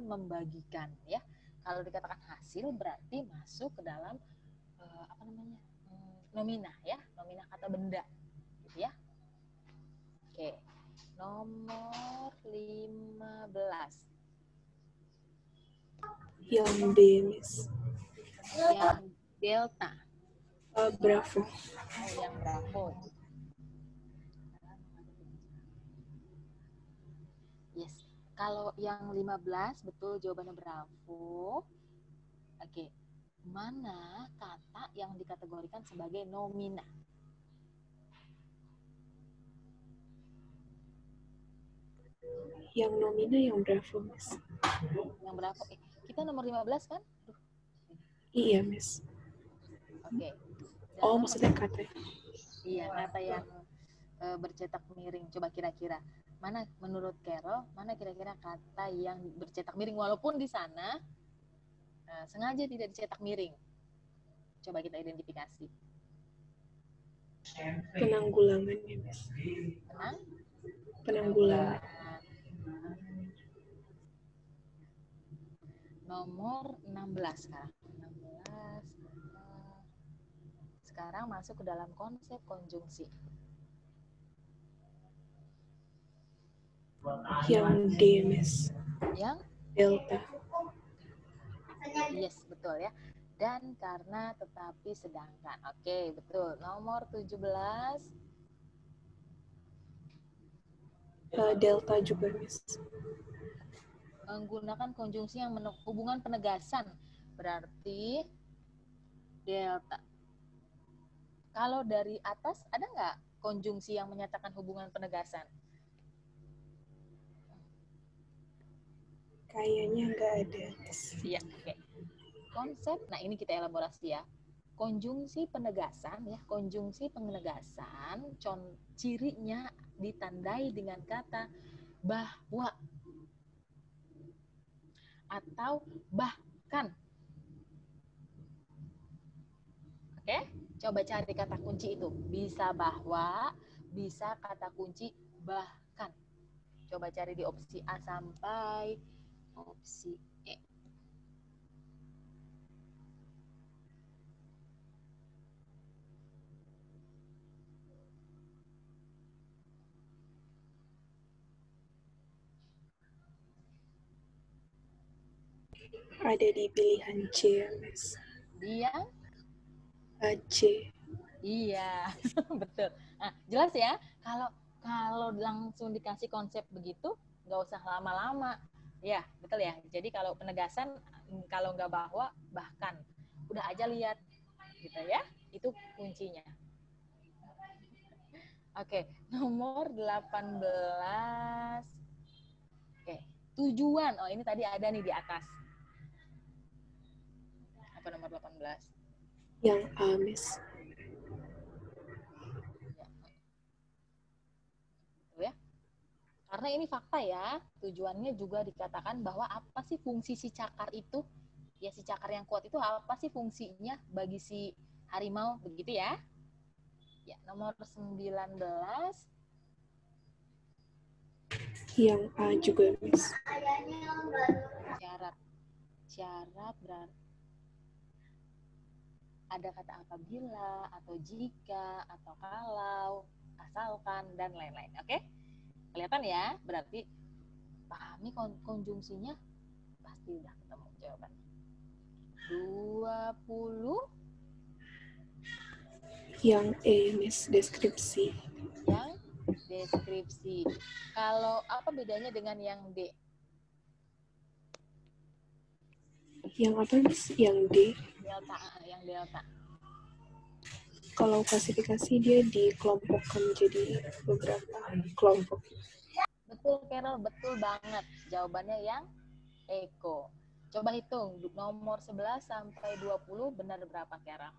membagikan, ya. Kalau dikatakan hasil, berarti masuk ke dalam nomina, ya, nomina kata benda, gitu ya. Oke, nomor 15. Yang B, Miss. Yang delta. Bravo. Oh, yang bravo. Yes. Kalau yang 15 betul jawabannya bravo. Oke. Mana kata yang dikategorikan sebagai nomina? Yang nomina yang bravo, Miss. Yang bravo. Kita nomor 15 kan? Iya, Miss. Oke. Oh, maksudnya kata. Iya, kata yang bercetak miring. Coba kira-kira mana menurut Carol, mana kira-kira kata yang bercetak miring walaupun di sana sengaja tidak dicetak miring. Coba kita identifikasi. Penanggulangan ya, Miss. Penanggulangan. Nomor 16 sekarang. 16. Sekarang masuk ke dalam konsep konjungsi. Yang D, Miss. Yang Delta. Yes, betul ya. Dan karena tetapi sedangkan. Oke, betul. Nomor 17. Delta juga, Miss. Menggunakan konjungsi yang hubungan penegasan. Berarti delta. Kalau dari atas ada nggak konjungsi yang menyatakan hubungan penegasan? Kayaknya nggak ada. Iya, oke. Konsep, nah ini kita elaborasi ya. Konjungsi penegasan ya, konjungsi penegasan, cirinya ditandai dengan kata bahwa atau bahkan. Oke, coba cari kata kunci itu. Bisa bahwa, bisa kata kunci bahkan. Coba cari di opsi A sampai opsi E. Ada di pilihan C, Miss. Dia? C. Iya, betul. Nah, jelas ya, kalau langsung dikasih konsep begitu, nggak usah lama-lama. Ya, betul ya. Jadi kalau penegasan, kalau nggak bahwa, bahkan. Udah aja lihat, gitu ya. Itu kuncinya. Oke, nomor 18. Oke, tujuan. Oh, ini tadi ada nih di atas. Apa nomor 18? Yang A, Miss. Ya. Karena ini fakta ya, tujuannya juga dikatakan bahwa apa sih fungsi si cakar itu? Ya, si cakar yang kuat itu apa sih fungsinya bagi si harimau, begitu ya? Ya, nomor 19. Yang A juga, Miss. Syarat berarti ada kata apabila, atau jika, atau kalau, asalkan, dan lain-lain. Oke? Kelihatan ya? Berarti pahami konjungsinya, pasti udah ketemu jawabannya. 20. Yang E, Miss, deskripsi. Yang deskripsi. Kalau apa bedanya dengan yang D? Yang apa, Miss? Yang D. Delta, yang delta. Kalau klasifikasi dia dikelompokkan jadi beberapa kelompok. Betul, Carol, betul banget. Jawabannya yang Eko. Coba hitung, nomor 11 sampai 20 benar berapa, Carol?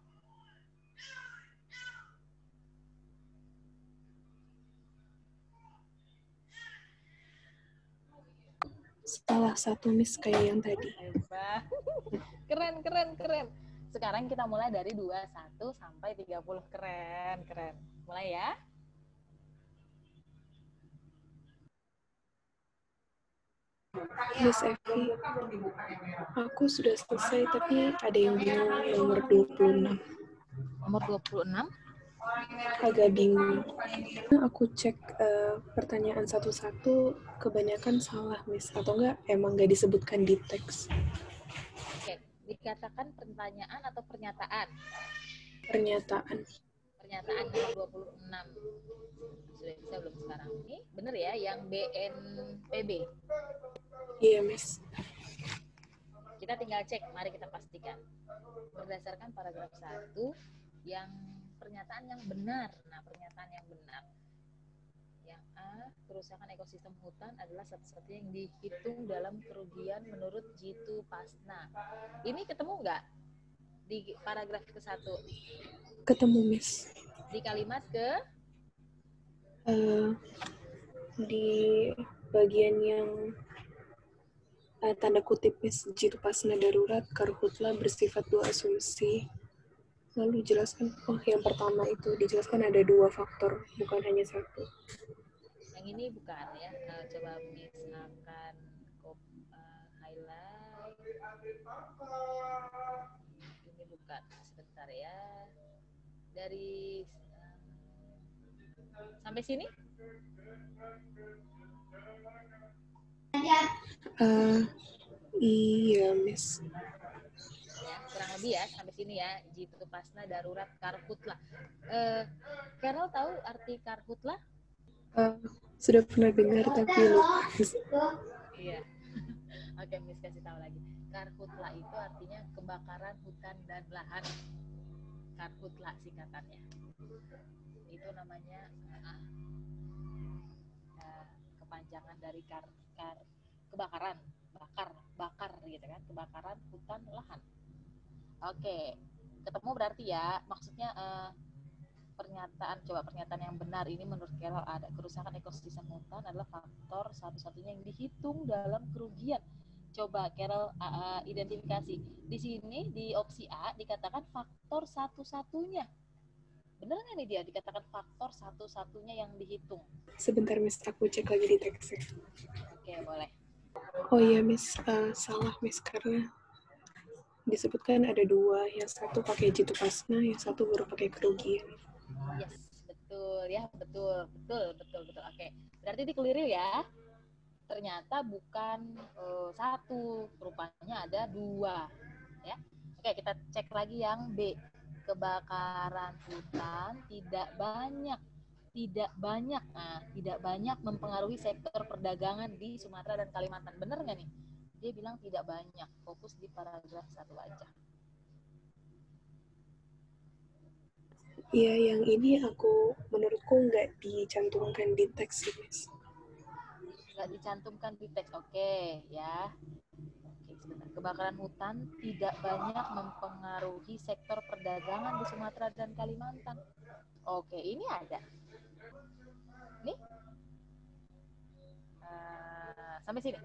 Salah satu, Miss, kayak yang tadi. Hebat. Keren, keren, keren. Sekarang kita mulai dari 21 sampai 30. Keren, keren. Mulai ya. Miss Evi, aku sudah selesai, tapi ada yang bingung nomor 26. Nomor 26? Agak bingung. Aku cek pertanyaan satu-satu, kebanyakan salah, Miss. Atau enggak, emang nggak disebutkan di teks? Oke, dikatakan pertanyaan atau pernyataan? Pernyataan. Pernyataan nomor 26. Sudah bisa belum sekarang? Ini benar ya, yang BNPB? Iya, Miss. Kita tinggal cek, mari kita pastikan. Berdasarkan paragraf 1, yang pernyataan yang benar. Nah, pernyataan yang benar. Yang A, kerusakan ekosistem hutan adalah satu-satunya yang dihitung dalam kerugian menurut Jitu Pasna. Ini ketemu nggak di paragraf ke-1? Ketemu, Miss. Di kalimat ke? Di bagian yang tanda kutip, Miss, Jitu Pasna darurat, karhutla bersifat dua asumsi. Lalu jelaskan, yang pertama itu dijelaskan ada 2 faktor, bukan hanya 1. Yang ini bukan ya. Coba Miss akan highlight. Ini bukan. Sebentar ya. Dari sampai sini? Iya, Miss. Ya, kurang lebih ya sampai sini ya. Jitu pasna darurat karhutlah. Carol tahu arti karhutlah? Sudah pernah dengar tapi lupa. Iya. Oke, Miss kasih tahu lagi. Karhutla itu artinya kebakaran hutan dan lahan. Karhutla singkatannya. Itu namanya kepanjangan dari kebakaran, bakar gitu kan, kebakaran hutan lahan. Oke, ketemu berarti ya. Maksudnya pernyataan yang benar ini menurut Carol ada kerusakan ekosistem hutan adalah faktor satu-satunya yang dihitung dalam kerugian. Coba Carol identifikasi. Di sini di opsi A dikatakan faktor satu-satunya. Benar nggak nih dia dikatakan faktor satu-satunya yang dihitung? Sebentar Miss, aku cek lagi di teksnya. Oke, boleh. Oh iya Miss, salah Miss karena disebutkan ada 2, yang satu pakai jitu pasna, yang satu baru pakai kerugian. Yes, betul ya, betul. Oke, berarti dikeliru ya. Ternyata bukan 1, rupanya ada 2 ya. Oke, kita cek lagi yang B. Kebakaran hutan tidak banyak mempengaruhi sektor perdagangan di Sumatera dan Kalimantan. Bener nggak nih? Dia bilang tidak banyak, fokus di paragraf 1 aja. Iya, yang ini menurutku nggak dicantumkan di teks sih, Miss. Nggak dicantumkan di teks, oke ya. Oke, sebentar. Kebakaran hutan tidak banyak mempengaruhi sektor perdagangan di Sumatera dan Kalimantan. Oke, ini ada. Nih, sampai sini.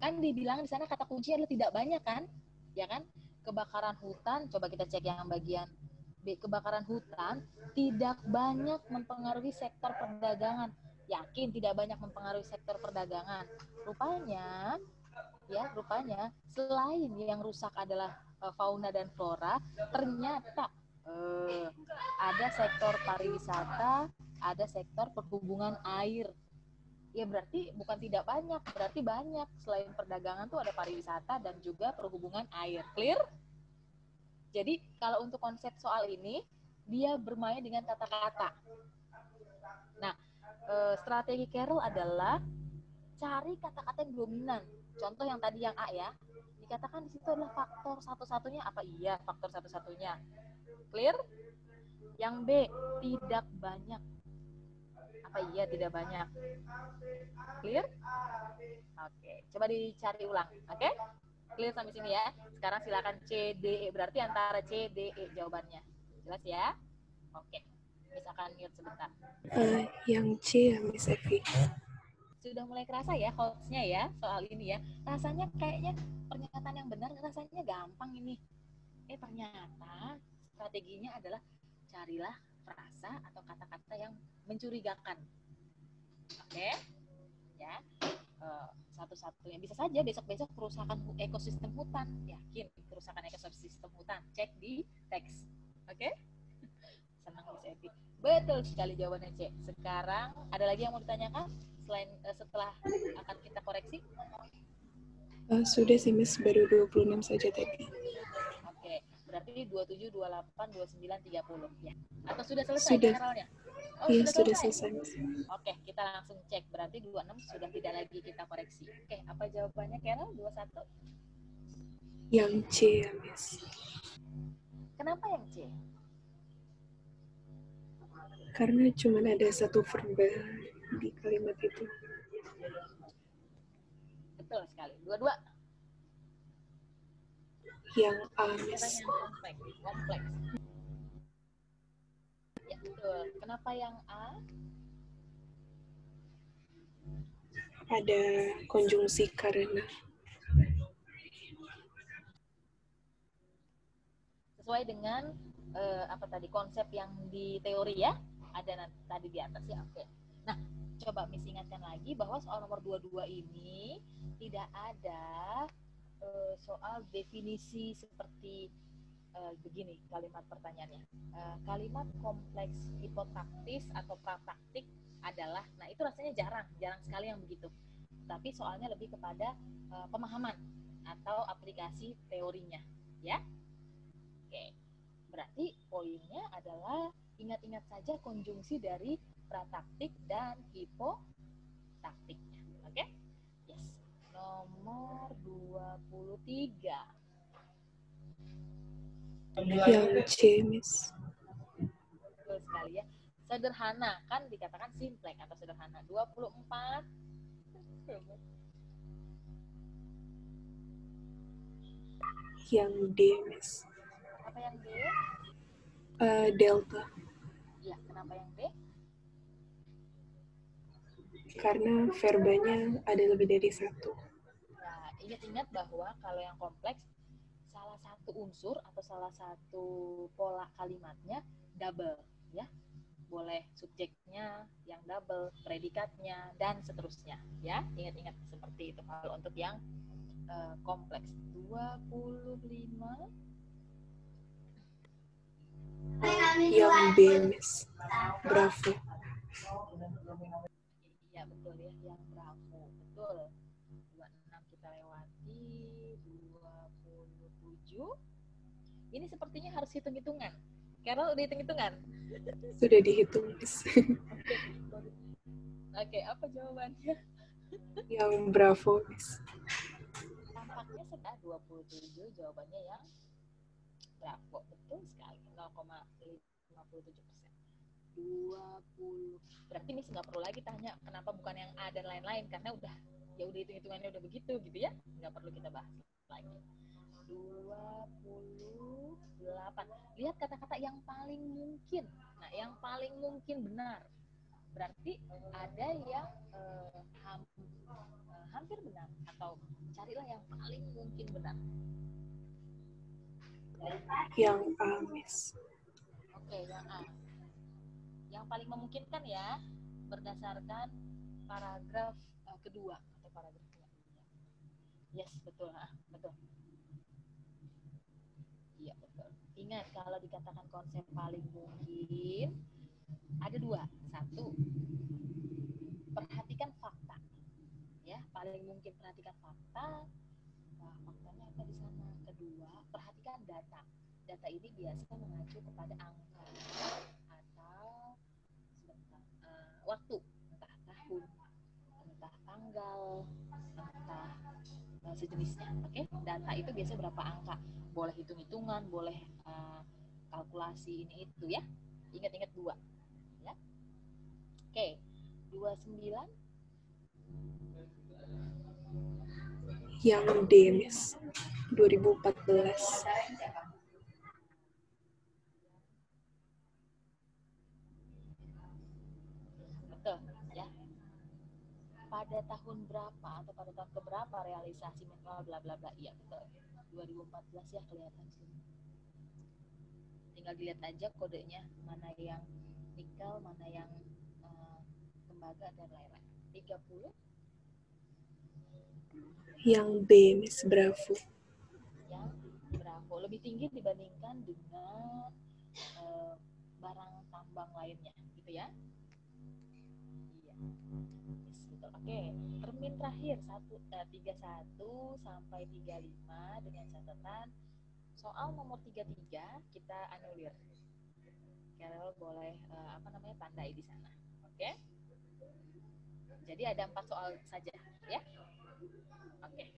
Kan dibilang di sana kata kunci adalah tidak banyak kan? Ya kan? Kebakaran hutan, coba kita cek yang bagian B. Kebakaran hutan tidak banyak mempengaruhi sektor perdagangan. Yakin tidak banyak mempengaruhi sektor perdagangan. Rupanya selain yang rusak adalah fauna dan flora, ternyata ada sektor pariwisata, ada sektor perhubungan air. Ya berarti bukan tidak banyak, berarti banyak. Selain perdagangan tuh ada pariwisata dan juga perhubungan air. Clear? Jadi kalau untuk konsep soal ini, dia bermain dengan kata-kata. Nah, strategi Carol adalah cari kata-kata yang dominan. Contoh yang tadi yang A ya, dikatakan di situ adalah faktor satu-satunya. Apa iya faktor satu-satunya? Clear? Yang B, tidak banyak. Apa iya tidak banyak? Clear? Oke, coba dicari ulang. Oke? Clear sampai sini ya. Sekarang silakan C, D, E. Berarti antara C, D, E jawabannya. Jelas ya? Oke. Misalkan mute sebentar. Yang C ya, Miss Evi. Sudah mulai kerasa ya hoaxnya ya soal ini ya. Rasanya kayaknya pernyataan yang benar rasanya gampang ini. Ternyata strateginya adalah carilah frasa atau kata-kata yang mencurigakan. Oke? Ya. Satu-satunya bisa saja besok-besok kerusakan ekosistem hutan. Yakin kerusakan ekosistem hutan. Cek di teks. Oke? Senang Miss Evi. Betul sekali jawabannya C. Sekarang ada lagi yang mau ditanyakan selain setelah akan kita koreksi? Sudah sih Miss, baru 26 saja tadi. Oke, berarti 27, 28, 29, 30 ya. Atau sudah selesai Sudah. Carolnya? Oh, iya, sudah selesai. Oke, kita langsung cek. Berarti 26 sudah tidak lagi kita koreksi. Oke, apa jawabannya Carol? 21? Yang C ya, Miss. Kenapa yang C? Karena cuma ada satu verba di kalimat itu. Betul sekali. Dua-dua. Yang A, Miss. Yang kompleks. Ya, betul. Kenapa yang A? Ada konjungsi karena. Sesuai dengan apa tadi konsep yang di teori ya, ada tadi di atas ya. Oke. Nah, coba Miss ingatkan lagi bahwa soal nomor 22 ini tidak ada soal definisi seperti begini kalimat pertanyaannya. Kalimat kompleks hipotaktis atau prataktik adalah, nah itu rasanya jarang sekali yang begitu. Tapi soalnya lebih kepada pemahaman atau aplikasi teorinya, ya. Oke. Berarti poinnya adalah ingat-ingat saja konjungsi dari prataktik dan hipotaktiknya. Oke? Yes. Nomor 23. Yang C, Miss. Betul sekali ya. Sederhana, kan dikatakan simplek atau sederhana. 24. Yang D, Miss. Apa yang D? Delta. Ya, kenapa yang D? Karena verbanya ada lebih dari satu. Nah, ingat-ingat bahwa kalau yang kompleks, salah satu unsur atau salah satu pola kalimatnya double, ya. Boleh subjeknya yang double, predikatnya, dan seterusnya, ya. Ingat-ingat seperti itu kalau untuk yang kompleks. 25. Yang B, Miss. Bravo. Iya, betul ya, yang bravo. Betul. 26 kita lewati. 27. Ini sepertinya harus hitung-hitungan. Carol udah hitung-hitungan? Sudah dihitung, Miss. Oke, apa jawabannya? Yang bravo, Miss. Tampaknya sudah 27 jawabannya yang bravo. Betul sekali. 0,57%. 20. Berarti Miss nggak perlu lagi tanya kenapa bukan yang A dan lain-lain, karena udah ya udah hitung-hitungannya udah begitu gitu ya. Nggak perlu kita bahas lagi. 28. Lihat kata-kata yang paling mungkin. Nah, yang paling mungkin benar. Berarti ada yang hampir benar, atau carilah yang paling mungkin benar. Yang A, Miss. Oke, yang A. Yang paling memungkinkan ya, berdasarkan paragraf kedua atau paragraf kedua. Yes, betul. Betul. Iya, betul. Ingat, kalau dikatakan konsep paling mungkin, ada dua. Satu, perhatikan fakta. Ya, paling mungkin perhatikan fakta. Nah, faktanya apa di sana? Kedua, perhatikan data. Data ini biasanya mengacu kepada angka atau waktu, entah tahun, entah tanggal, entah sejenisnya. Oke, data itu biasanya berapa angka. Boleh hitung-hitungan, boleh kalkulasi ini itu ya. Ingat-ingat dua. Ya. Oke, 29. Yang D, Miss. 2014. Betul, ya. Pada tahun berapa atau pada tahun keberapa realisasi minimal bla bla bla. Iya, betul. 2014 ya, kelihatan sini. Tinggal dilihat aja kodenya, mana yang nikel, mana yang tembaga dan lain-lain. 30. Yang B, Miss. Bravo. Yang bravo lebih tinggi dibandingkan dengan barang tambang lainnya, gitu ya. Iya. Yes, betul. Oke, termin terakhir 31 sampai 35 dengan catatan soal nomor 33 kita anulir. Carol boleh tandai di sana. Oke? Jadi ada 4 soal saja, ya. Oke.